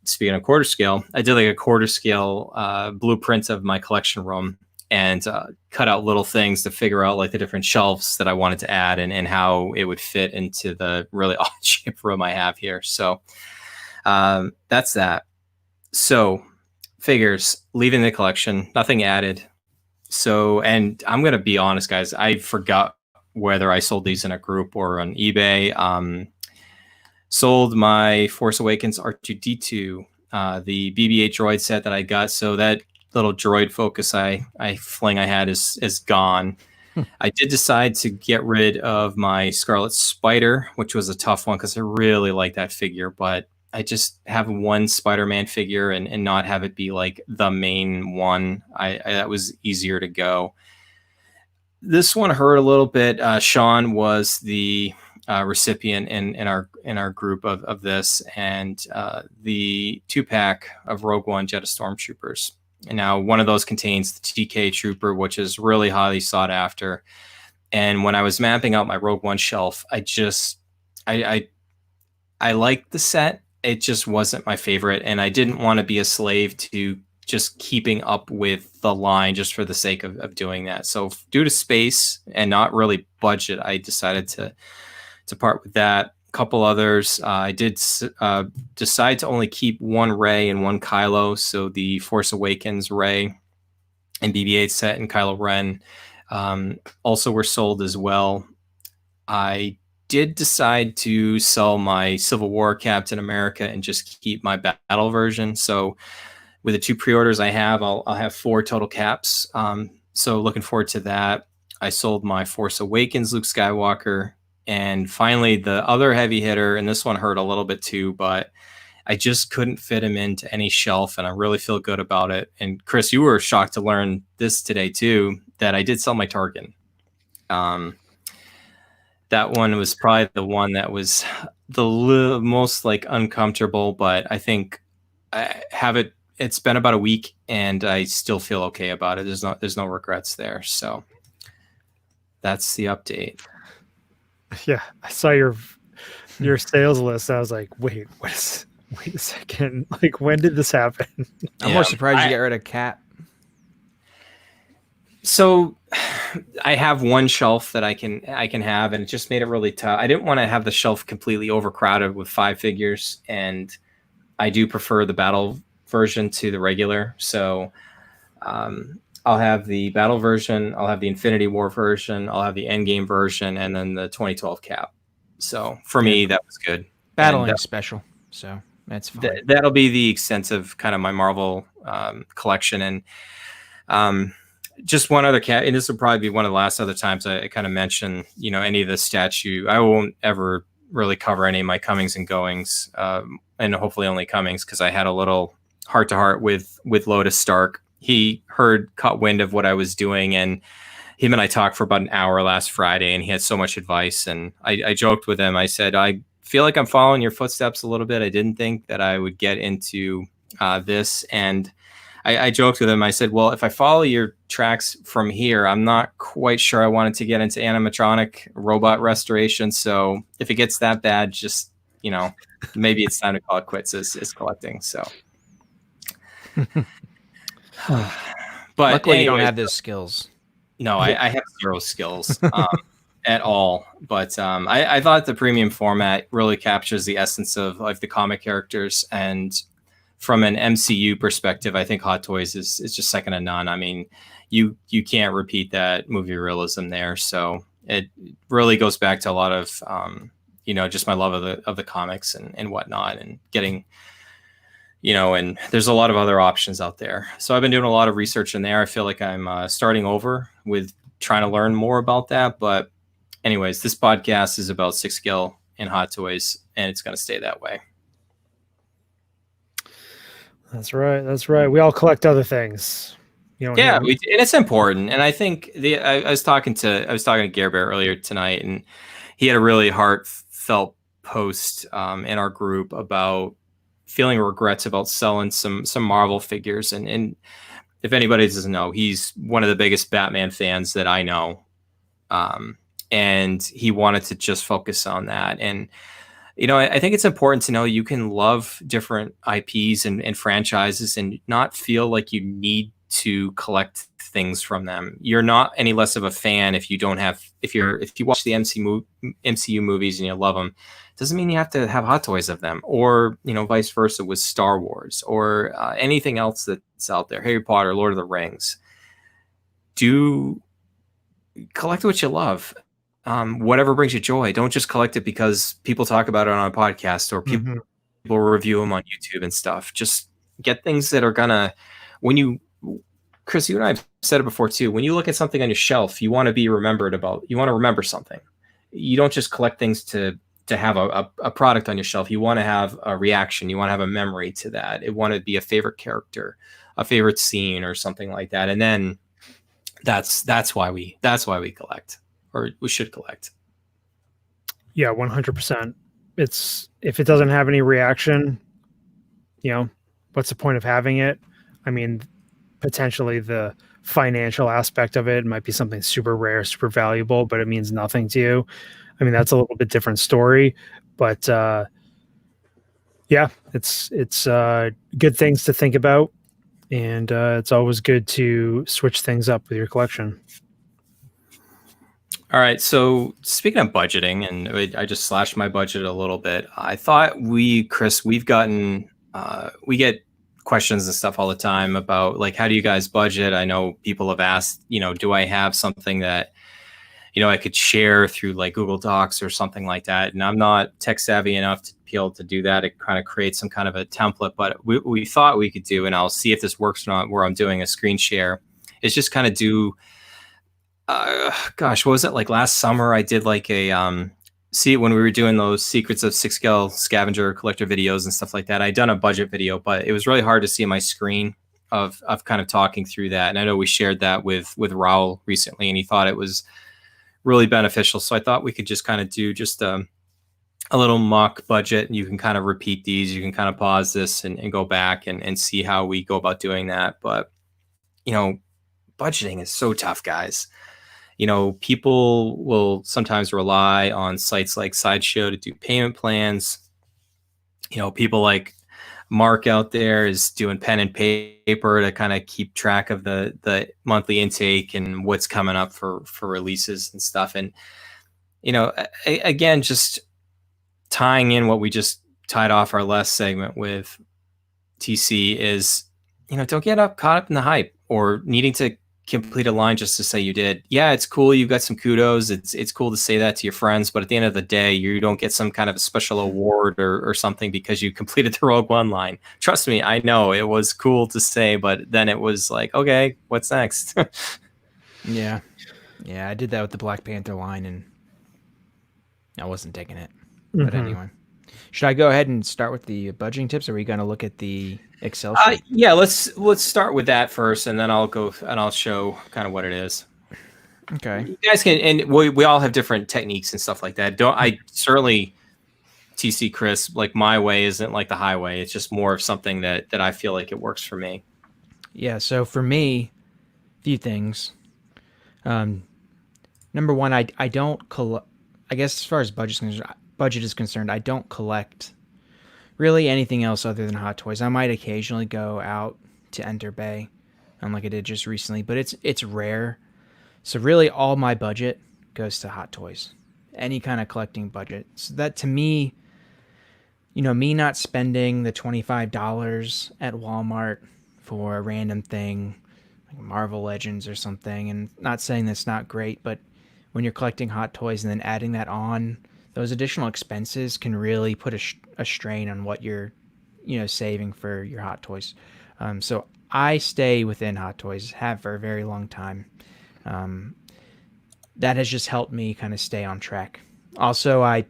speaking of quarter scale, I did like a quarter scale blueprint of my collection room, and cut out little things to figure out like the different shelves that I wanted to add, and how it would fit into the really odd shaped room I have here. So that's that. So figures, leaving the collection, nothing added. So, and I'm going to be honest, guys, I forgot whether I sold these in a group or on eBay. Sold my Force Awakens R2-D2, the BB-8 droid set that I got. So that little droid focus I had is gone. I did decide to get rid of my Scarlet Spider, which was a tough one because I really like that figure, but I just have one Spider-Man figure and not have it be like the main one. That was easier to go. This one hurt a little bit. Sean was the recipient in our group of this, and the 2-pack of Rogue One Jet of Stormtroopers. And now one of those contains the TK Trooper, which is really highly sought after. And when I was mapping out my Rogue One shelf, I liked the set. It just wasn't my favorite, and I didn't want to be a slave to just keeping up with the line just for the sake of doing that. So due to space and not really budget, I decided to part with that. A couple others, I did decide to only keep one Rey and one Kylo. So the Force Awakens Rey and BB-8 set and Kylo Ren also were sold as well. I did decide to sell my Civil War Captain America and just keep my battle version. So with the 2 pre-orders I have, I'll have 4 total caps. So looking forward to that. I sold my Force Awakens Luke Skywalker, and finally the other heavy hitter, and this one hurt a little bit too, but I just couldn't fit him into any shelf, and I really feel good about it. And Chris, you were shocked to learn this today too, that I did sell my Tarkin. That one was probably the one that was the most like uncomfortable, but I think I have it. It's been about a week, and I still feel okay about it. There's no regrets there. So that's the update. Yeah, I saw your sales list. I was like, wait a second. Like, when did this happen? I'm more surprised you got rid of Cat. So I have one shelf that I can have, and it just made it really tough. I didn't want to have the shelf completely overcrowded with 5 figures, and I do prefer the battle version to the regular. So I'll have the battle version, I'll have the Infinity War version, I'll have the Endgame version, and then the 2012 cap. So for me, that was good. Battling special, so that's fine. That'll be the extensive kind of my Marvel collection. And just one other cat, and this will probably be one of the last other times I kind of mention, any of the statue. I won't ever really cover any of my comings and goings, and hopefully only comings, because I had a little heart-to-heart with Lotus Stark. He caught wind of what I was doing, and him and I talked for about an hour last Friday, and he had so much advice. And I joked with him. I said, I feel like I'm following your footsteps a little bit. I didn't think that I would get into this. And I joked with him. I said, well, if I follow your tracks from here, I'm not quite sure I wanted to get into animatronic robot restoration. So if it gets that bad, just, maybe it's time to call it quits as collecting. So, but luckily, you don't have those skills. No, I have 0 skills. at all. But I thought the premium format really captures the essence of like the comic characters, and from an MCU perspective, I think Hot Toys is just second to none. I mean, you can't repeat that movie realism there. So it really goes back to a lot of just my love of the comics and whatnot, and getting and there's a lot of other options out there. So I've been doing a lot of research in there. I feel like I'm starting over with trying to learn more about that. But anyways, this podcast is about six skill and Hot Toys, and it's going to stay that way. That's right. That's right. We all collect other things. And it's important. And I think I was talking to Gare Bear earlier tonight, and he had a really heartfelt post in our group about feeling regrets about selling some Marvel figures. And if anybody doesn't know, he's one of the biggest Batman fans that I know. And he wanted to just focus on that. And I think it's important to know you can love different IPs and franchises and not feel like you need to collect things from them. You're not any less of a fan if you watch the MCU movies and you love them. Doesn't mean you have to have Hot Toys of them, or vice versa with Star Wars or anything else that's out there. Harry Potter, Lord of the Rings. Do collect what you love. Whatever brings you joy. Don't just collect it because people talk about it on a podcast or people review them on YouTube and stuff. Just get things that are gonna, Chris, you and I have said it before too. When you look at something on your shelf, you want to be remembered about. You want to remember something. You don't just collect things to have a product on your shelf. You want to have a reaction. You want to have a memory to that. It want to be a favorite character, a favorite scene, or something like that. And then that's why we collect. Or we should collect. Yeah, 100%. It's if it doesn't have any reaction, what's the point of having it? I mean, potentially the financial aspect of it might be something super rare, super valuable, but it means nothing to you. I mean, that's a little bit different story, but it's good things to think about, and it's always good to switch things up with your collection. All right. So speaking of budgeting, and I just slashed my budget a little bit. I thought Chris, we get questions and stuff all the time about like, how do you guys budget? I know people have asked, do I have something that, I could share through like Google Docs or something like that? And I'm not tech savvy enough to be able to do that. It kind of creates some kind of a template, but we thought we could do, and I'll see if this works or not, where I'm doing a screen share, is just kind of do, what was it, like last summer I did like a when we were doing those Secrets of Six Scale Scavenger collector videos and stuff like that. I'd done a budget video, but it was really hard to see my screen of kind of talking through that. And I know we shared that with Raul recently, and he thought it was really beneficial. So I thought we could just kind of do just a little mock budget, and you can kind of repeat these. You can kind of pause this and go back and see how we go about doing that. But budgeting is so tough, guys. People will sometimes rely on sites like Sideshow to do payment plans. People like Mark out there is doing pen and paper to kind of keep track of the monthly intake and what's coming up for releases and stuff. And, again, just tying in what we just tied off our last segment with TC is, don't get caught up in the hype or needing to complete a line just to say you did. Yeah, it's cool. You've got some kudos. It's cool to say that to your friends, but at the end of the day, you don't get some kind of a special award or something because you completed the Rogue One line. Trust me, I know it was cool to say, but then it was like, okay, what's next? Yeah, I did that with the Black Panther line, and I wasn't taking it. But anyway, should I go ahead and start with the budgeting tips? Or are we going to look at the Excel sheet? Yeah, let's start with that first, and then I'll go and I'll show kind of what it is. Okay. You guys can, and we all have different techniques and stuff like that. I certainly, TC Chris, like my way isn't like the highway. It's just more of something that I feel like it works for me. Yeah. So for me, a few things. Number one, I don't I guess as far as budget is concerned, I don't collect really anything else other than Hot Toys. I might occasionally go out to Enter Bay, like I did just recently, but it's rare. So really all my budget goes to Hot Toys. Any kind of collecting budget. So that, to me, me not spending the $25 at Walmart for a random thing, like Marvel Legends or something, and not saying that's not great, but when you're collecting Hot Toys and then adding that on, those additional expenses can really put a strain on what you're, saving for your Hot Toys. So I stay within Hot Toys, have for a very long time. That has just helped me kind of stay on track. Also, I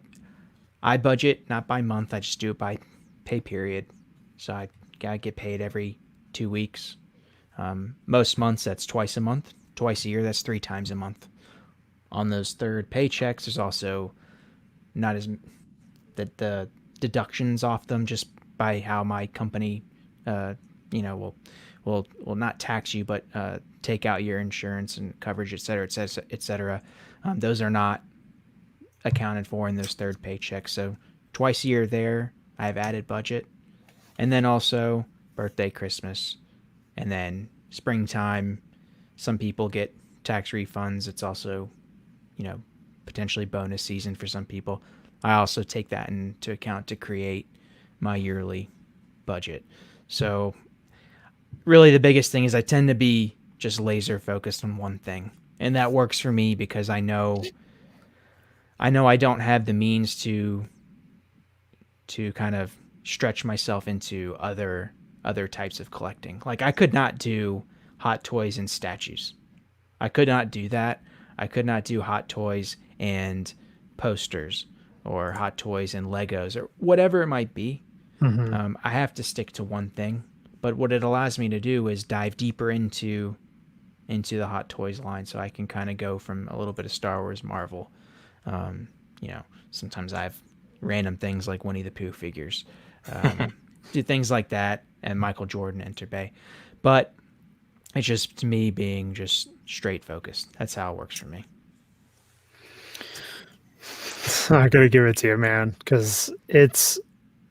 budget not by month. I just do it by pay period. So I get paid every 2 weeks. Most months, that's twice a month. Twice a year, that's 3 times a month. On those third paychecks, there's also not as the deductions off them just by how my company, will not tax you, but take out your insurance and coverage, et cetera, et cetera, et cetera. Those are not accounted for in those third paychecks. So twice a year there, I have added budget. And then also birthday, Christmas, and then springtime. Some people get tax refunds. It's also, potentially bonus season for some people. I also take that into account to create my yearly budget. So really the biggest thing is I tend to be just laser focused on one thing. And that works for me because I know I don't have the means to kind of stretch myself into other types of collecting. Like I could not do Hot Toys and statues. I could not do that. I could not do Hot Toys and posters or Hot Toys and Legos or whatever it might be. Mm-hmm. I have to stick to one thing. But what it allows me to do is dive deeper into the Hot Toys line, so I can kind of go from a little bit of Star Wars, Marvel. Sometimes I have random things like Winnie the Pooh figures, do things like that, and Michael Jordan Enter Bay. But it's just me being just straight focused. That's how it works for me. I gotta give it to you, man, because it's,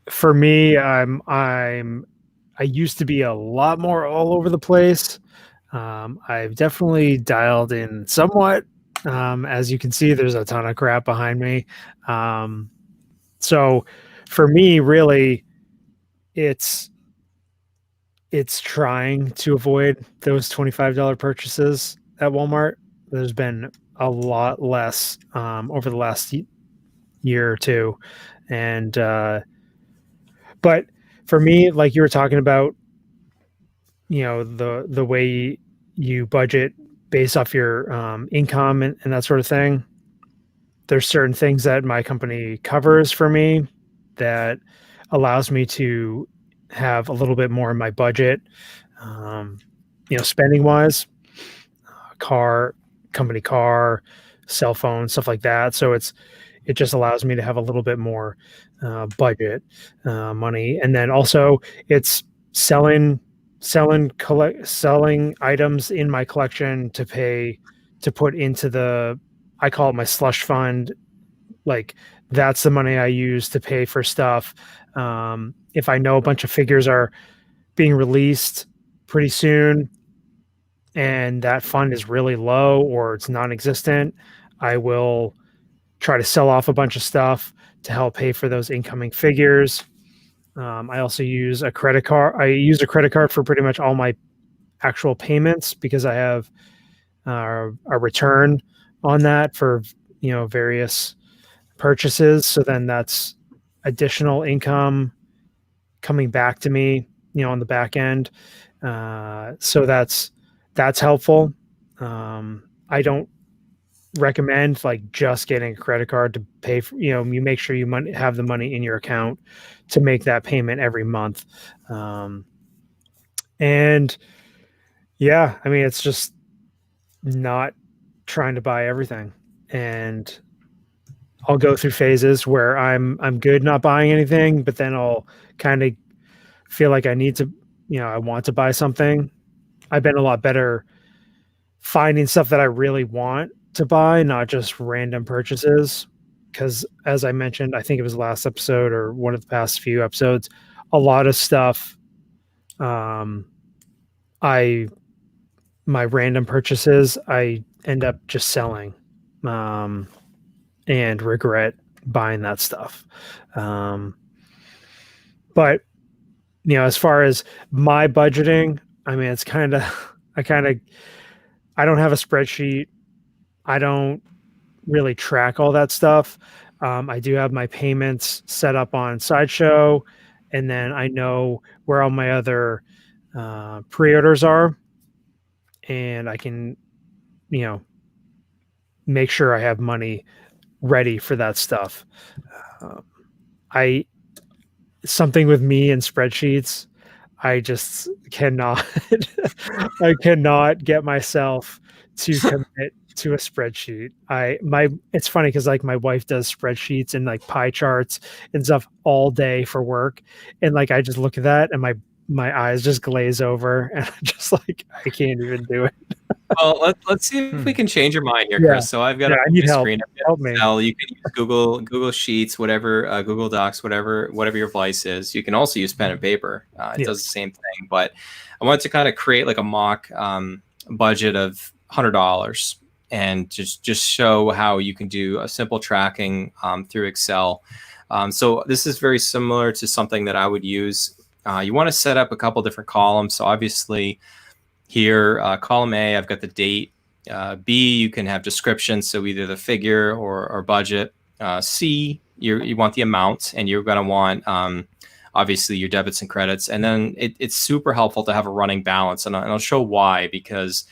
for me, I used to be a lot more all over the place. I've definitely dialed in somewhat. As you can see, there's a ton of crap behind me. So for me, really, it's trying to avoid those $25 purchases at Walmart. There's been a lot less over the last year or two. And but for me, like you were talking about, the way you budget based off your income and that sort of thing, there's certain things that my company covers for me that allows me to have a little bit more in my budget, spending wise, company car, cell phone, stuff like that. So it just allows me to have a little bit more budget money. And then also it's selling items in my collection to put into I call it my slush fund. Like that's the money I use to pay for stuff. If I know a bunch of figures are being released pretty soon and that fund is really low or it's non-existent, I will try to sell off a bunch of stuff to help pay for those incoming figures. I also use a credit card. I use a credit card for pretty much all my actual payments because I have a return on that for various purchases. So then that's additional income coming back to me, on the back end. So that's helpful. I don't recommend like just getting a credit card to pay for, you make sure you have the money in your account to make that payment every month. And yeah, I mean, it's just not trying to buy everything. And I'll go through phases where I'm good not buying anything, but then I'll kind of feel like I need to, I want to buy something. I've been a lot better finding stuff that I really want to buy, not just random purchases. Because as I mentioned, I think it was last episode or one of the past few episodes, a lot of stuff, my random purchases, I end up just selling. and regret buying that stuff. But as far as my budgeting, I mean, it's kind of, I don't have a spreadsheet. I don't really track all that stuff. I do have my payments set up on Sideshow, and then I know where all my other pre-orders are, and I can, make sure I have money ready for that stuff. Something with me and spreadsheets, I just cannot, I cannot get myself to commit to a spreadsheet. It's funny because like my wife does spreadsheets and like pie charts and stuff all day for work. And like, I just look at that and my eyes just glaze over and I'm just like, I can't even do it. Well, let's see if we can change your mind here, Yeah. Chris. So I've got I need help. screen. Help me. You can use Google Sheets, whatever, Google Docs, whatever your device is. You can also use pen and paper. It does the same thing. But I wanted to kind of create like a mock budget of $100 and just show how you can do a simple tracking through Excel. So this is very similar to something that I would use. You want to set up a couple different columns. So obviously here, column A, I've got the date. B, you can have descriptions, so either the figure or budget. C, you want the amount, and you're going to want obviously your debits and credits. And then it's super helpful to have a running balance, and I'll show why. Because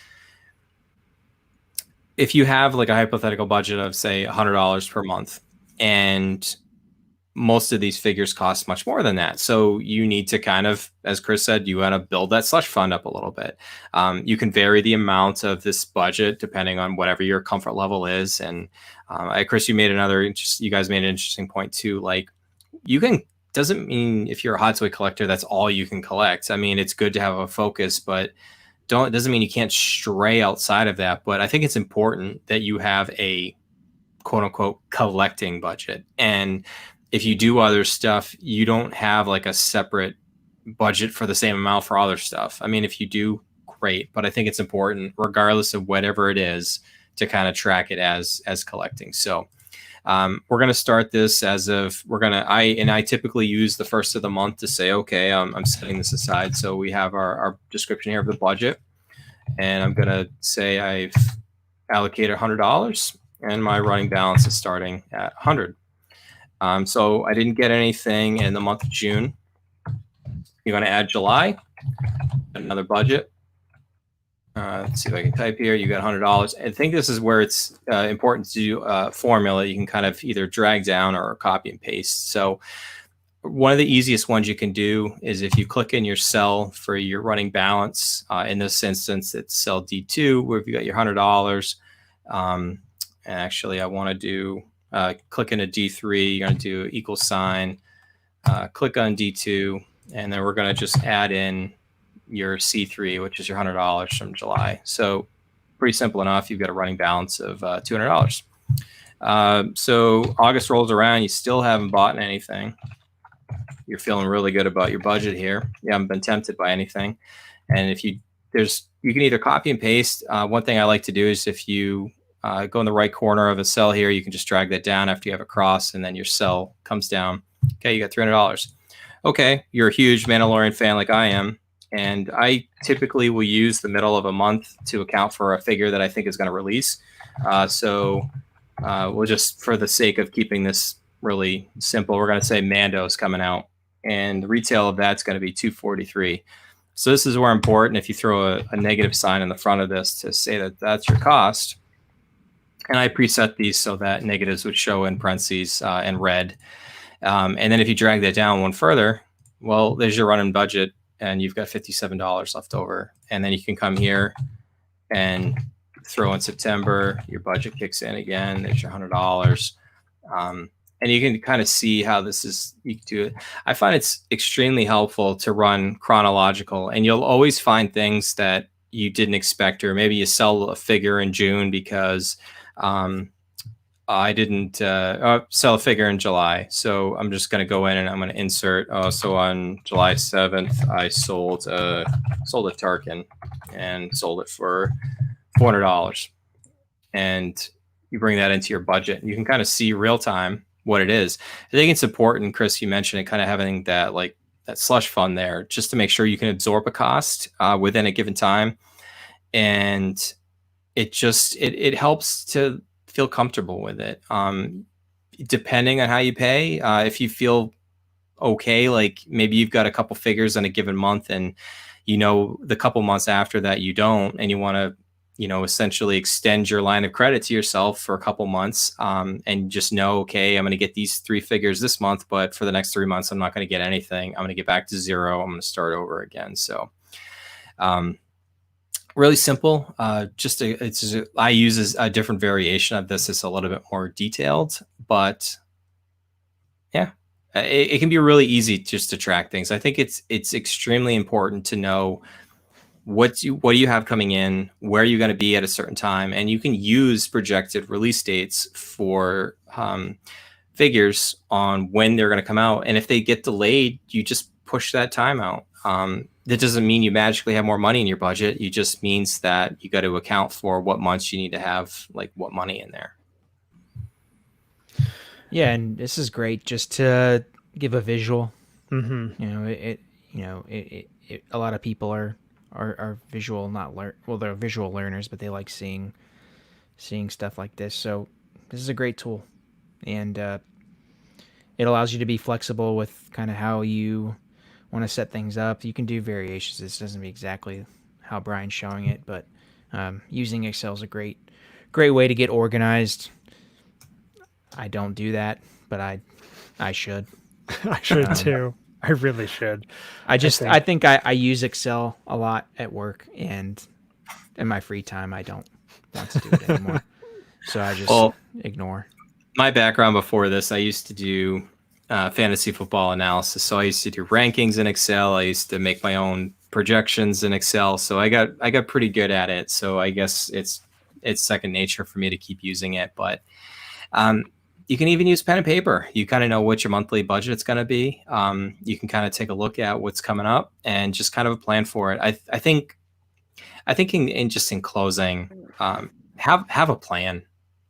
if you have like a hypothetical budget of say $100 per month, and most of these figures cost much more than that. So you need to kind of, as Chris said, you want to build that slush fund up a little bit. You can vary the amount of this budget depending on whatever your comfort level is. And Chris, you guys made an interesting point too. Like doesn't mean if you're a hot toy collector, that's all you can collect. I mean, it's good to have a focus, but it doesn't mean you can't stray outside of that. But I think it's important that you have a quote unquote collecting budget. And if you do other stuff, you don't have like a separate budget for the same amount for other stuff. I mean, if you do, great. But I think it's important, regardless of whatever it is, to kind of track it as collecting. So we're going to start this I typically use the first of the month to say, okay, I'm setting this aside. So we have our description here of the budget. And I'm going to say I've allocated $100 and my running balance is starting at 100. So I didn't get anything in the month of June. You're going to add July, another budget. Let's see if I can type here. You got $100. I think this is where it's important to do a formula. You can kind of either drag down or copy and paste. So one of the easiest ones you can do is if you click in your cell for your running balance. In this instance, it's cell D2 where you got your $100. And actually, I want to do click into D3, you're going to do equal sign, click on D2, and then we're going to just add in your C3, which is your $100 from July. So pretty simple enough. You've got a running balance of $200. So August rolls around, you still haven't bought anything. You're feeling really good about your budget here. You haven't been tempted by anything. And if you can either copy and paste. One thing I like to do is if you go in the right corner of a cell here, you can just drag that down after you have a cross, and then your cell comes down. Okay, you got $300. Okay, you're a huge Mandalorian fan like I am, and I typically will use the middle of a month to account for a figure that I think is going to release. So we'll just, for the sake of keeping this really simple, we're going to say Mando's coming out, and the retail of that's going to be $243. So this is where important if you throw a negative sign in the front of this to say that that's your cost. And I preset these so that negatives would show in parentheses in red. And then if you drag that down one further, well, there's your running budget, and you've got $57 left over. And then you can come here and throw in September. Your budget kicks in again. There's your $100. And you can kind of see how you can do it. I find it's extremely helpful to run chronological, and you'll always find things that you didn't expect, or maybe you sell a figure in June because I didn't sell a figure in July. So I'm just going to go in and I'm going to insert. So on July 7th, I sold a Tarkin and sold it for $400. And you bring that into your budget, and you can kind of see real time what it is. I think it's important, Chris, you mentioned it, kind of having that like that slush fund there, just to make sure you can absorb a cost within a given time, and it helps to feel comfortable with it. Depending on how you pay, if you feel okay, like maybe you've got a couple figures in a given month, and the couple months after that you don't, and you want to essentially extend your line of credit to yourself for a couple months, and just know, okay, I'm going to get these 3 figures this month, but for the next 3 months I'm not going to get anything. I'm going to get back to zero. I'm going to start over again. So really simple. I use a different variation of this. It's a little bit more detailed, but yeah, it can be really easy just to track things. I think it's extremely important to know what do you have coming in, where you're going to be at a certain time, and you can use projected release dates for figures on when they're going to come out. And if they get delayed, you just push that time out. That doesn't mean you magically have more money in your budget. It just means that you got to account for what months you need to have like what money in there. Yeah, and this is great just to give a visual. Mm-hmm. A lot of people are visual, they're visual learners, but they like seeing stuff like this. So this is a great tool, and it allows you to be flexible with kind of how you want to set things up. You can do variations. This doesn't be exactly how Bryan's showing it, but using Excel is a great way to get organized. I don't do that, but I should. I should too. I really should. I think I use Excel a lot at work, and in my free time I don't want to do it anymore. So I just ignore. My background before this, I used to do fantasy football analysis. So I used to do rankings in Excel. I used to make my own projections in Excel. So I got pretty good at it. So I guess it's second nature for me to keep using it. But you can even use pen and paper. You kind of know what your monthly budget is going to be. You can kind of take a look at what's coming up and just kind of a plan for it. I think in closing, have a plan,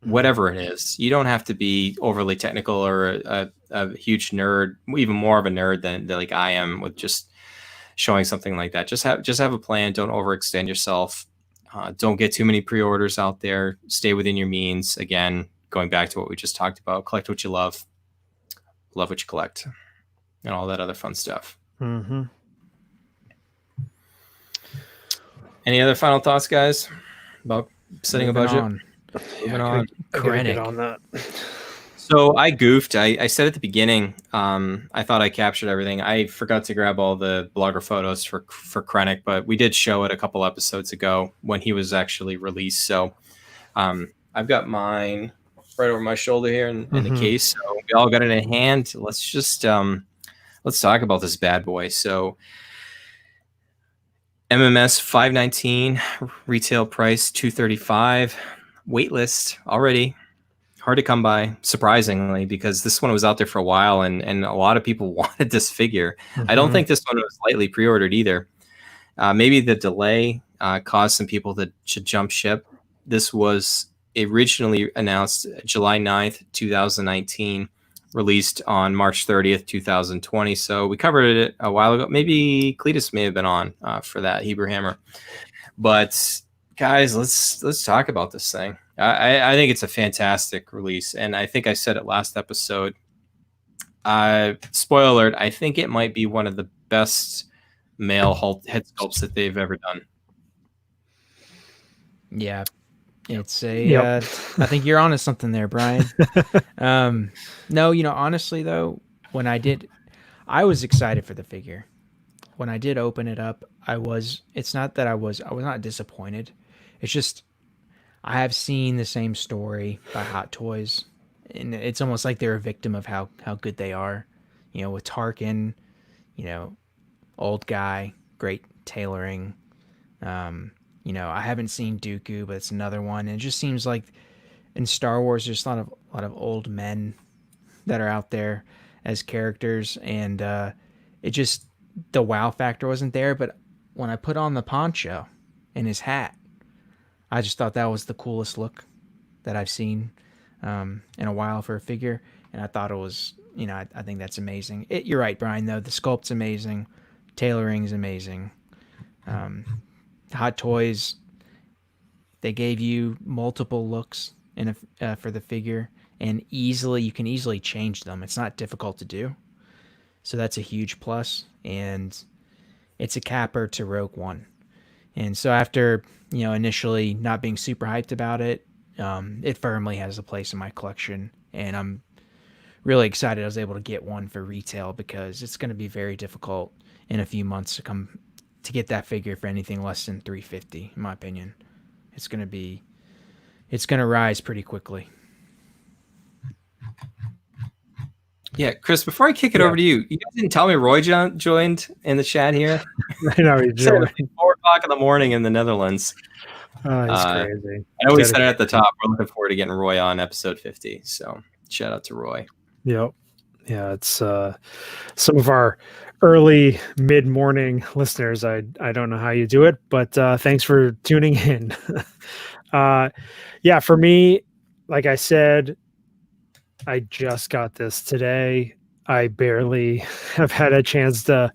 whatever it is. You don't have to be overly technical or a huge nerd, even more of a nerd than like I am with just showing something like that. Just have a plan. Don't overextend yourself. Don't get too many pre-orders out there. Stay within your means. Again, going back to what we just talked about, collect what you love what you collect, and all that other fun stuff. Mm-hmm. Any other final thoughts, guys, about setting a budget? Moving on. Krennic. On that. So I goofed. I said at the beginning, I thought I captured everything. I forgot to grab all the blogger photos for Krennic, but we did show it a couple episodes ago when he was actually released. So I've got mine right over my shoulder here in the case. So we all got it in hand. Let's just let's talk about this bad boy. So MMS $519, retail price $235, waitlist already. Hard to come by, surprisingly, because this one was out there for a while, and a lot of people wanted this figure. I don't think this one was lightly pre-ordered either. Maybe the delay caused some people to jump ship. This was originally announced July 9th, 2019, released on March 30th, 2020. So we covered it a while ago. Maybe Cletus may have been on for that, Hebrew Hammer. But guys, let's talk about this thing. I think it's a fantastic release, and I think I said it last episode. Spoiler alert, I think it might be one of the best male head sculpts that they've ever done. Yeah, it's a. I think you're onto something there, Bryan. No, honestly though, when I was excited for the figure. When I did open it up, it's not that I was not disappointed. It's just, I have seen the same story by Hot Toys, and it's almost like they're a victim of how good they are. With Tarkin, old guy, great tailoring. I haven't seen Dooku, but it's another one. And it just seems like in Star Wars, there's a lot of old men that are out there as characters, and the wow factor wasn't there. But when I put on the poncho and his hat, I just thought that was the coolest look that I've seen in a while for a figure, and I thought it was, I think that's amazing. You're right, Brian. Though the sculpt's amazing, tailoring's amazing. Hot Toys, they gave you multiple looks for the figure, and you can easily change them. It's not difficult to do, so that's a huge plus. And it's a capper to Rogue One. And so after, initially not being super hyped about it, it firmly has a place in my collection. And I'm really excited I was able to get one for retail, because it's going to be very difficult in a few months to get that figure for anything less than $350, in my opinion. It's going to rise pretty quickly. Yeah, Chris, before I kick it over to you, you guys didn't tell me Roy joined in the chat here. I know he joined. 4:00 in the morning in the Netherlands. He's crazy. I know we said it at the top. We're looking forward to getting Roy on episode 50. So shout out to Roy. Yep. Yeah, it's some of our early mid-morning listeners. I don't know how you do it, but thanks for tuning in. Yeah, for me, like I said, I just got this today. I barely have had a chance to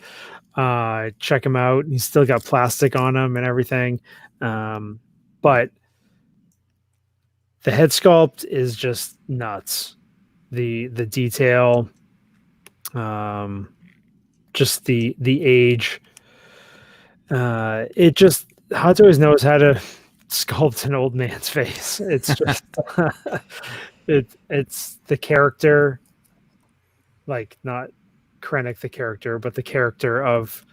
check him out. He's still got plastic on him and everything. But the head sculpt is just nuts. The detail, just the age. It just, Hot Toys knows how to sculpt an old man's face. It's just it's the character, like not Krennic the character, but the character of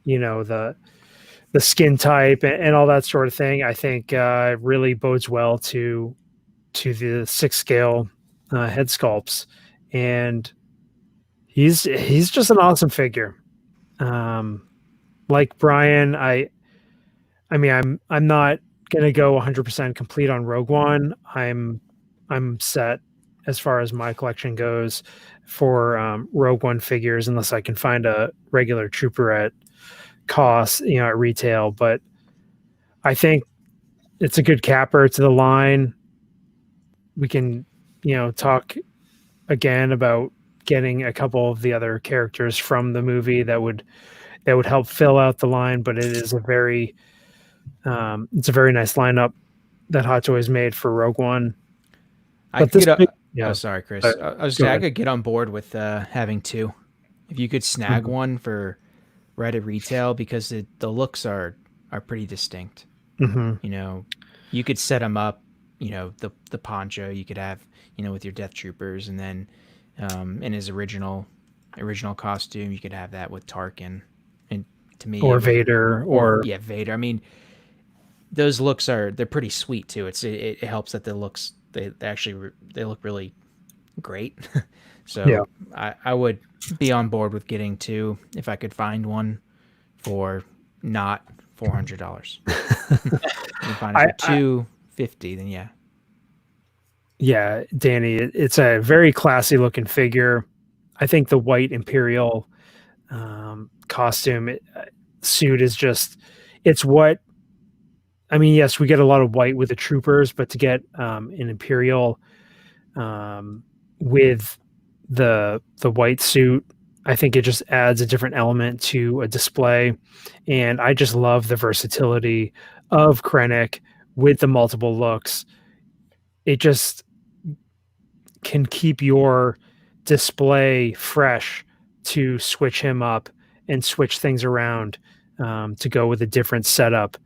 the skin type and all that sort of thing. I think really bodes well to the 6 scale head sculpts, and he's just an awesome figure. Like Bryan, I mean I'm not gonna go 100% complete on Rogue One. I'm set as far as my collection goes for Rogue One figures, unless I can find a regular trooper at cost, at retail. But I think it's a good capper to the line. We can, talk again about getting a couple of the other characters from the movie that would help fill out the line. But it is a very nice lineup that Hot Toys made for Rogue One. Oh, sorry, Chris. I could get on board with having 2. If you could snag one for right at retail, because the looks are pretty distinct. Mm-hmm. You could set them up. The poncho you could have, with your Death Troopers, and then in his original costume, you could have that with Tarkin, and to me, or Vader, or Vader. I mean, those looks they're pretty sweet too. It helps that the looks they look really great. So yeah. I would be on board with getting 2 if I could find one for not $400. You find it for $250, then yeah. Yeah, Danny, it's a very classy looking figure. I think the white Imperial costume suit is just, it's what, I mean, yes, we get a lot of white with the troopers, but to get an Imperial with the white suit, I think it just adds a different element to a display. And I just love the versatility of Krennic with the multiple looks. It just can keep your display fresh to switch him up and switch things around to go with a different setup.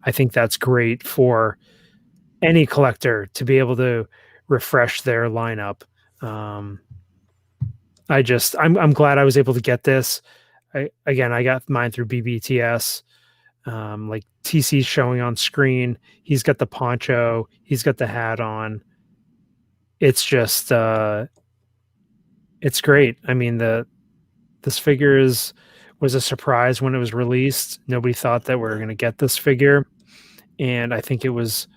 I think that's great for any collector to be able to refresh their lineup. I'm glad I was able to get this. I got mine through BBTS. Like TC's showing on screen. He's got the poncho. He's got the hat on. It's just, it's great. I mean, this figure was a surprise when it was released. Nobody thought that we were going to get this figure. And I think it was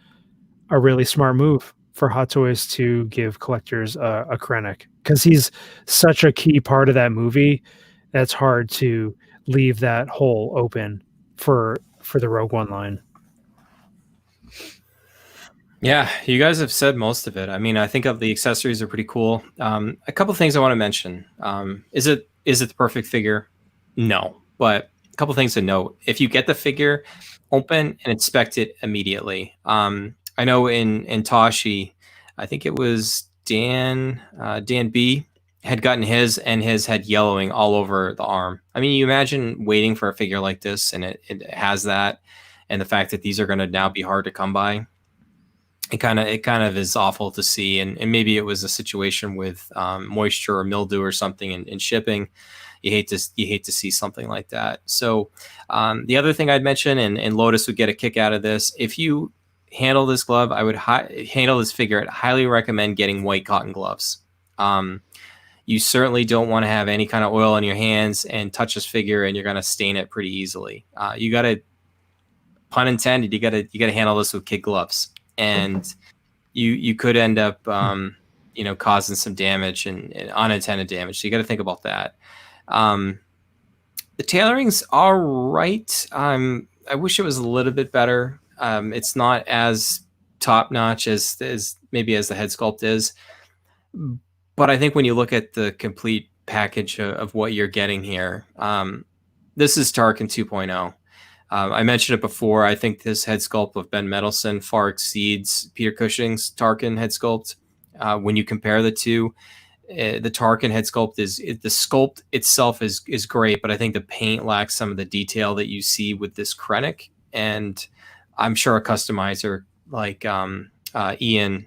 a really smart move for Hot Toys to give collectors a Krennic, because he's such a key part of that movie. That's hard to leave that hole open for the Rogue One line. Yeah, you guys have said most of it. I mean, I think of the accessories are pretty cool. A couple things I want to mention. Is it the perfect figure? No, but a couple things to note. If you get the figure, open and inspect it immediately. I know in Tashi, I think it was Dan B had gotten his, and his had yellowing all over the arm. I mean, you imagine waiting for a figure like this, and it has that, and the fact that these are going to now be hard to come by. It kind of is awful to see, and maybe it was a situation with moisture or mildew or something in shipping. You hate to see something like that. So the other thing I'd mention, and Lotus would get a kick out of this, if you handle this glove, I would handle this figure. I'd highly recommend getting white cotton gloves. You certainly don't want to have any kind of oil on your hands and touch this figure, and you're going to stain it pretty easily. You got to, pun intended, you got to handle this with kid gloves, and you could end up causing some damage and unintended damage. So you got to think about that. The tailoring's all right. I wish it was a little bit better. It's not as top notch as maybe as the head sculpt is, but I think when you look at the complete package of what you're getting here, this is Tarkin 2.0. I mentioned it before. I think this head sculpt of Ben Mendelsohn far exceeds Peter Cushing's Tarkin head sculpt. When you compare the two, the Tarkin head sculpt the sculpt itself is great, but I think the paint lacks some of the detail that you see with this Krennic. And I'm sure a customizer like Ian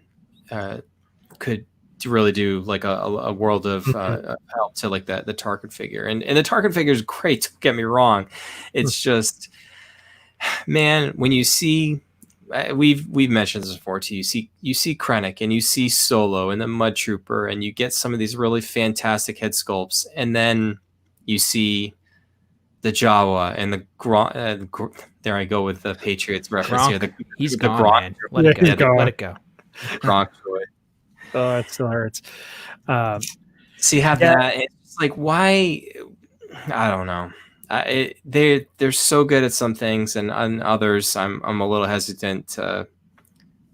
could really do like a world of help to like the Tarkin figure. And the Tarkin figure is great. Don't get me wrong. It's just, man, when you see, we've mentioned this before too. You see Krennic and you see Solo and the Mud Trooper, and you get some of these really fantastic head sculpts, and then you see the Jawa and the there I go with the Patriots reference Gronk. here. He's the gone, Gronk, man. Let it go. he's gone. Let it go. Gronk droid. Oh, it still hurts. So you have that. It's like, why? I don't know. They're so good at some things, and on others, I'm a little hesitant to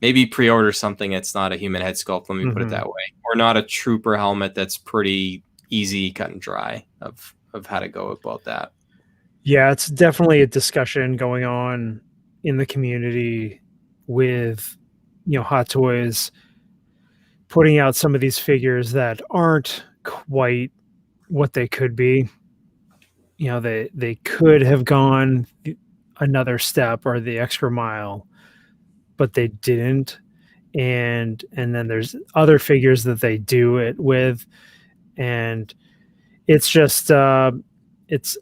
maybe pre-order something that's not a human head sculpt. Let me put it that way, or not a trooper helmet that's pretty easy, cut and dry of how to go about that. Yeah, it's definitely a discussion going on in the community with, Hot Toys putting out some of these figures that aren't quite what they could be. They could have gone another step or the extra mile, but they didn't. And then there's other figures that they do it with, and it's just it's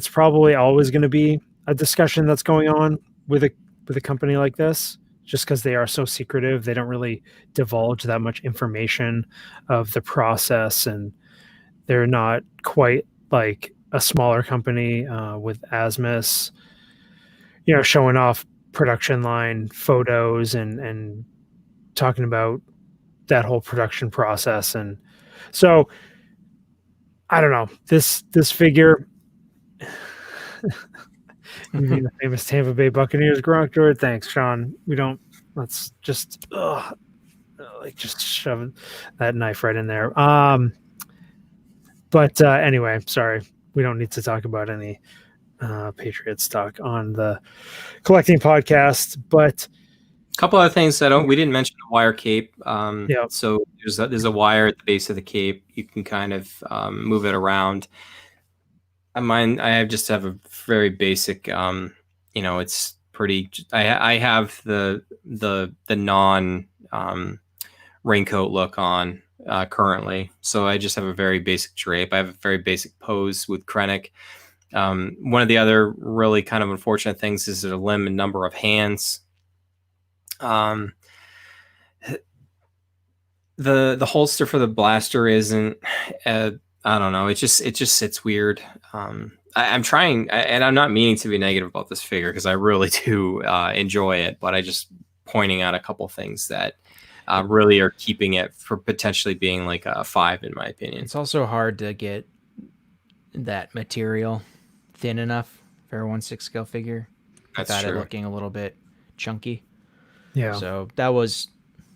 probably always going to be a discussion that's going on with a company like this, just because they are so secretive. They don't really divulge that much information of the process, and they're not quite like a smaller company with Asmus, showing off production line photos and talking about that whole production process. And so I don't know, this figure, you mean the famous Tampa Bay Buccaneers Gronk droid? Thanks, Sean. Let's just just shove that knife right in there. But anyway, sorry, we don't need to talk about any Patriot stock on the collecting podcast. But a couple other things that we didn't mention: the wire cape. Yeah. So there's a wire at the base of the cape. You can kind of move it around. I just have a very basic. It's pretty. I have the non raincoat look on currently, so I just have a very basic drape. I have a very basic pose with Krennic. One of the other really kind of unfortunate things is a limited number of hands. The holster for the blaster isn't. I don't know. It just sits weird. I'm trying, and I'm not meaning to be negative about this figure because I really do enjoy it, but I just pointing out a couple things that really are keeping it for potentially being like a 5 in my opinion. It's also hard to get that material thin enough for a 1/6 scale figure without it looking a little bit chunky. Yeah. So that was,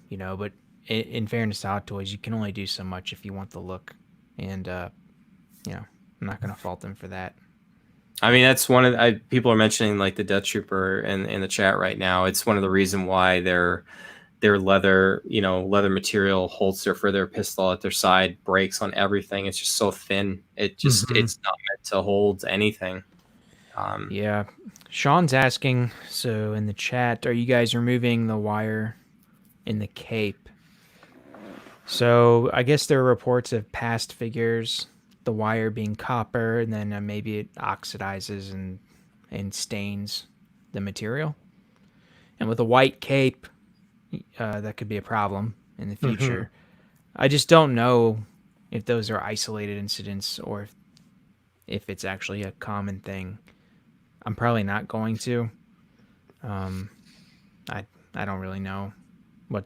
but in fairness to Hot Toys, you can only do so much if you want the look. And, I'm not going to fault them for that. I mean, that's one of people are mentioning like the Death Trooper in the chat right now. It's one of the reason why their leather, leather material holster for their pistol at their side breaks on everything. It's just so thin. It's not meant to hold anything. Yeah. Sean's asking, so in the chat, are you guys removing the wire in the cape? So I guess there are reports of past figures, the wire being copper, and then maybe it oxidizes and stains the material. And with a white cape, that could be a problem in the future. I just don't know if those are isolated incidents or if it's actually a common thing. I'm probably not going to. I don't really know what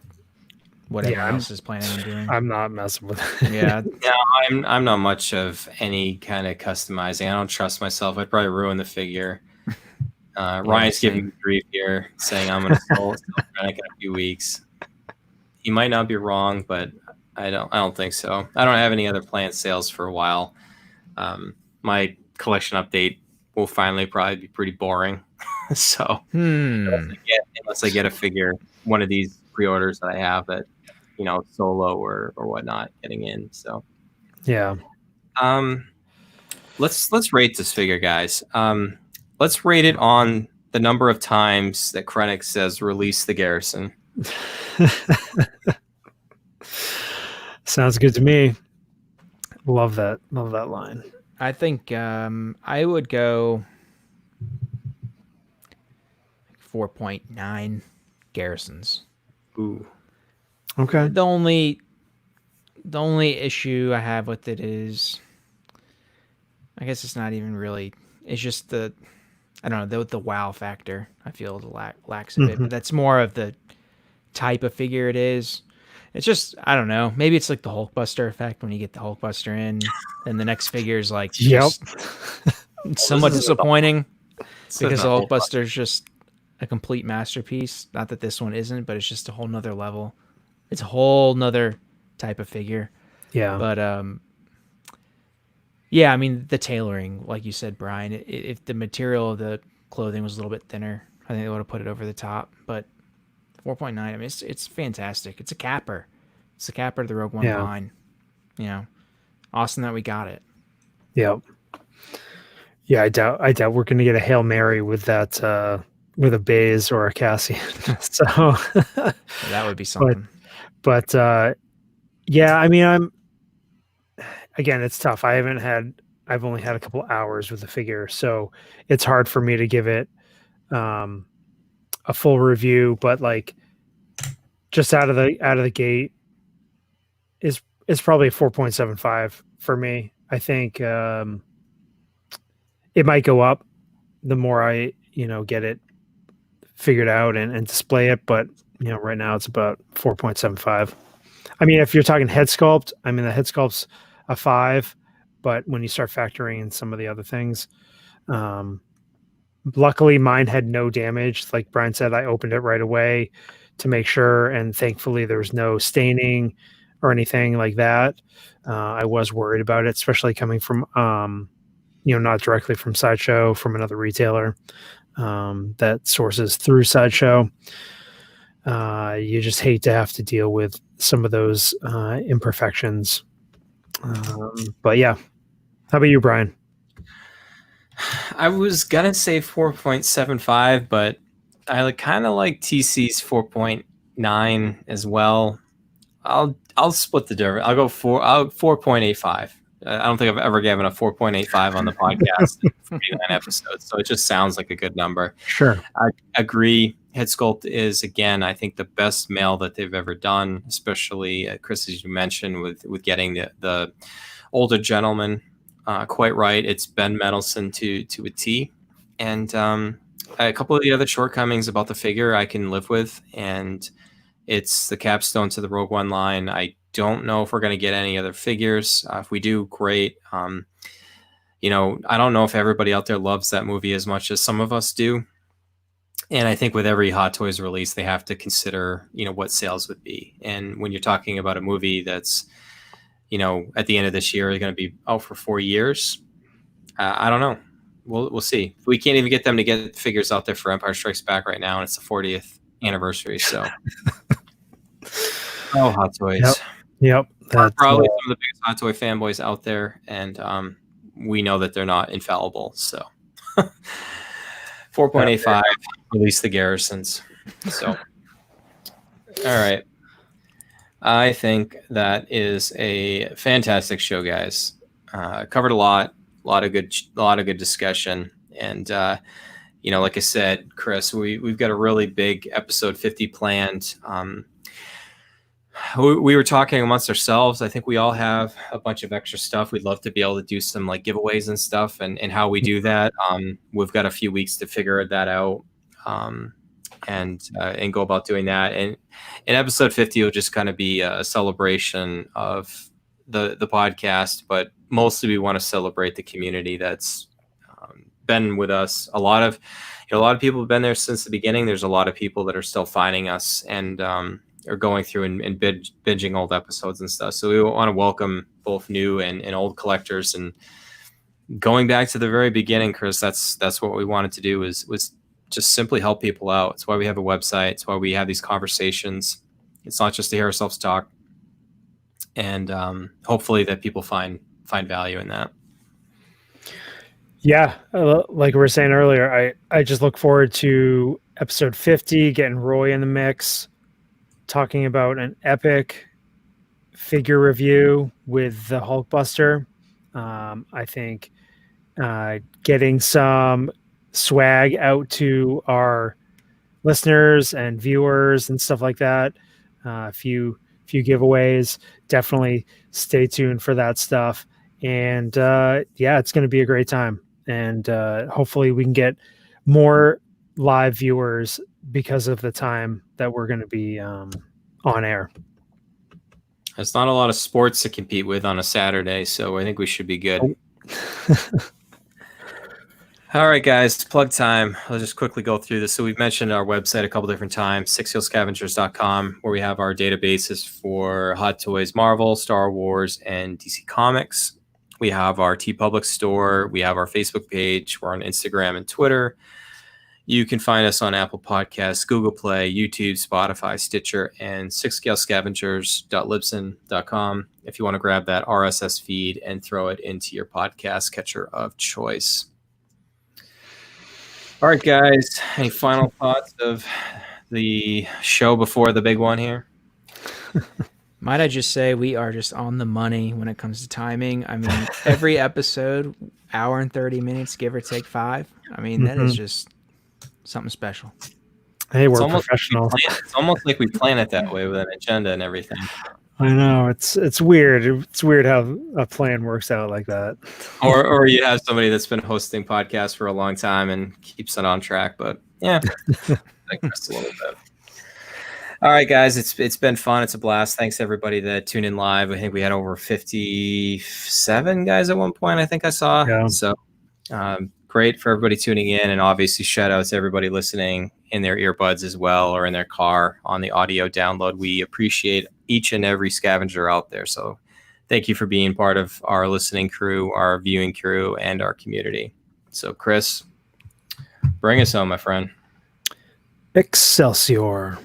everyone else is planning on doing. I'm not messing with it. Yeah. No, I'm not much of any kind of customizing. I don't trust myself. I'd probably ruin the figure. Ryan's giving me grief here, saying I'm going to sell Krennic in a few weeks. He might not be wrong, but I don't think so. I don't have any other planned sales for a while. My collection update will finally probably be pretty boring. So unless I get a figure, one of these pre-orders that I have that, solo or whatnot getting in. So yeah. Let's rate this figure, guys. Let's rate it on the number of times that Krennic says release the garrison. Sounds good to me. Love that line. I think I would go 4.9 garrisons. Ooh. Okay. The only issue I have with it is, I guess it's not even really. It's just the wow factor. I feel lacks a bit, but that's more of the type of figure it is. It's just, I don't know. Maybe it's like the Hulkbuster effect when you get the Hulkbuster in, and the next figure is like somewhat disappointing because the Hulkbuster is just a complete masterpiece. Not that this one isn't, but it's just a whole nother level. It's a whole nother type of figure. Yeah. But yeah, I mean the tailoring, like you said, Brian. If the material of the clothing was a little bit thinner, I think they would have put it over the top. But 4.9, I mean, it's fantastic. It's a capper. It's the capper to the Rogue One line. Awesome that we got it. Yep. Yeah, I doubt we're going to get a Hail Mary with that, with a Baze or a Cassian. So that would be something. But yeah, I mean, again, it's tough. I've only had a couple hours with the figure, so it's hard for me to give it a full review. But like, just out of the gate, is probably a 4.75 for me. I think it might go up the more I get it figured out and display it, but right now it's about 4.75. I mean, if you're talking head sculpt, I mean the head sculpt's a 5, but when you start factoring in some of the other things, luckily mine had no damage. Like Bryan said, I opened it right away to make sure, and thankfully there was no staining or anything like that. I was worried about it, especially coming from not directly from Sideshow, from another retailer that sources through Sideshow. You just hate to have to deal with some of those imperfections. But yeah, how about you, Bryan? I was gonna say 4.75, but I kind of like TC's 4.9 as well. I'll split the difference. I'll go 4.85. I don't think I've ever given a 4.85 on the podcast in 49 episodes, so it just sounds like a good number. Sure. I agree. Head sculpt is, again, I think the best mail that they've ever done, especially, Chris, as you mentioned, with getting the older gentleman quite right. It's Ben Mendelsohn to a T. And a couple of the other shortcomings about the figure I can live with, and it's the capstone to the Rogue One line. I don't know if we're going to get any other figures. If we do, great. I don't know if everybody out there loves that movie as much as some of us do. And I think with every Hot Toys release, they have to consider, what sales would be. And when you're talking about a movie that's, at the end of this year, is going to be out for 4 years, I don't know. We'll see. We can't even get them to get figures out there for Empire Strikes Back right now, and it's the 40th anniversary. So, Hot Toys. Yep. That's probably some of the biggest Hot Toy fanboys out there, and we know that they're not infallible. So, 4.85, release the Garrisons. So, all right. I think that is a fantastic show, guys. Covered a lot of good discussion, and like I said, Chris, we've got a really big episode 50 planned. We were talking amongst ourselves. I think we all have a bunch of extra stuff. We'd love to be able to do some like giveaways and stuff, and how we do that. We've got a few weeks to figure that out, and go about doing that. And in episode 50 will just kind of be a celebration of the podcast, but mostly we want to celebrate the community that's been with us. A lot of people have been there since the beginning. There's a lot of people that are still finding us and are going through and binging old episodes and stuff. So we want to welcome both new and old collectors. And going back to the very beginning, Chris, that's what we wanted to do was just simply help people out. It's why we have a website. It's why we have these conversations. It's not just to hear ourselves talk. And hopefully that people find value in that. Yeah, like we were saying earlier, I just look forward to episode 50, getting Roy in the mix, talking about an epic figure review with the Hulkbuster. I think getting some swag out to our listeners and viewers and stuff like that. A few giveaways. Definitely stay tuned for that stuff. And it's going to be a great time. And hopefully we can get more live viewers because of the time that we're going to be on air. There's not a lot of sports to compete with on a Saturday, so I think we should be good. All right, guys, plug time. I'll just quickly go through this. So we've mentioned our website a couple different times, sixsealscavengers.com, where we have our databases for Hot Toys, Marvel, Star Wars, and DC Comics. We have our TeePublic store. We have our Facebook page. We're on Instagram and Twitter. You can find us on Apple Podcasts, Google Play, YouTube, Spotify, Stitcher, and sixscalescavengers.libsyn.com if you want to grab that RSS feed and throw it into your podcast catcher of choice. All right, guys. Any final thoughts of the show before the big one here? Might I just say we are just on the money when it comes to timing. I mean, every episode, hour and 30 minutes, give or take 5. I mean, that is just something special. Hey, we're professional. It's almost like we plan it that way with an agenda and everything. I know. It's weird. It's weird how a plan works out like that. Or you have somebody that's been hosting podcasts for a long time and keeps it on track. But yeah, digress a little bit. All right, guys, it's been fun. It's a blast. Thanks everybody that tuned in live. I think we had over 57 guys at one point. I think I saw. Yeah. So great for everybody tuning in, and obviously shout out to everybody listening in their earbuds as well, or in their car on the audio download. We appreciate each and every scavenger out there. So thank you for being part of our listening crew, our viewing crew, and our community. So Chris, bring us home, my friend. Excelsior.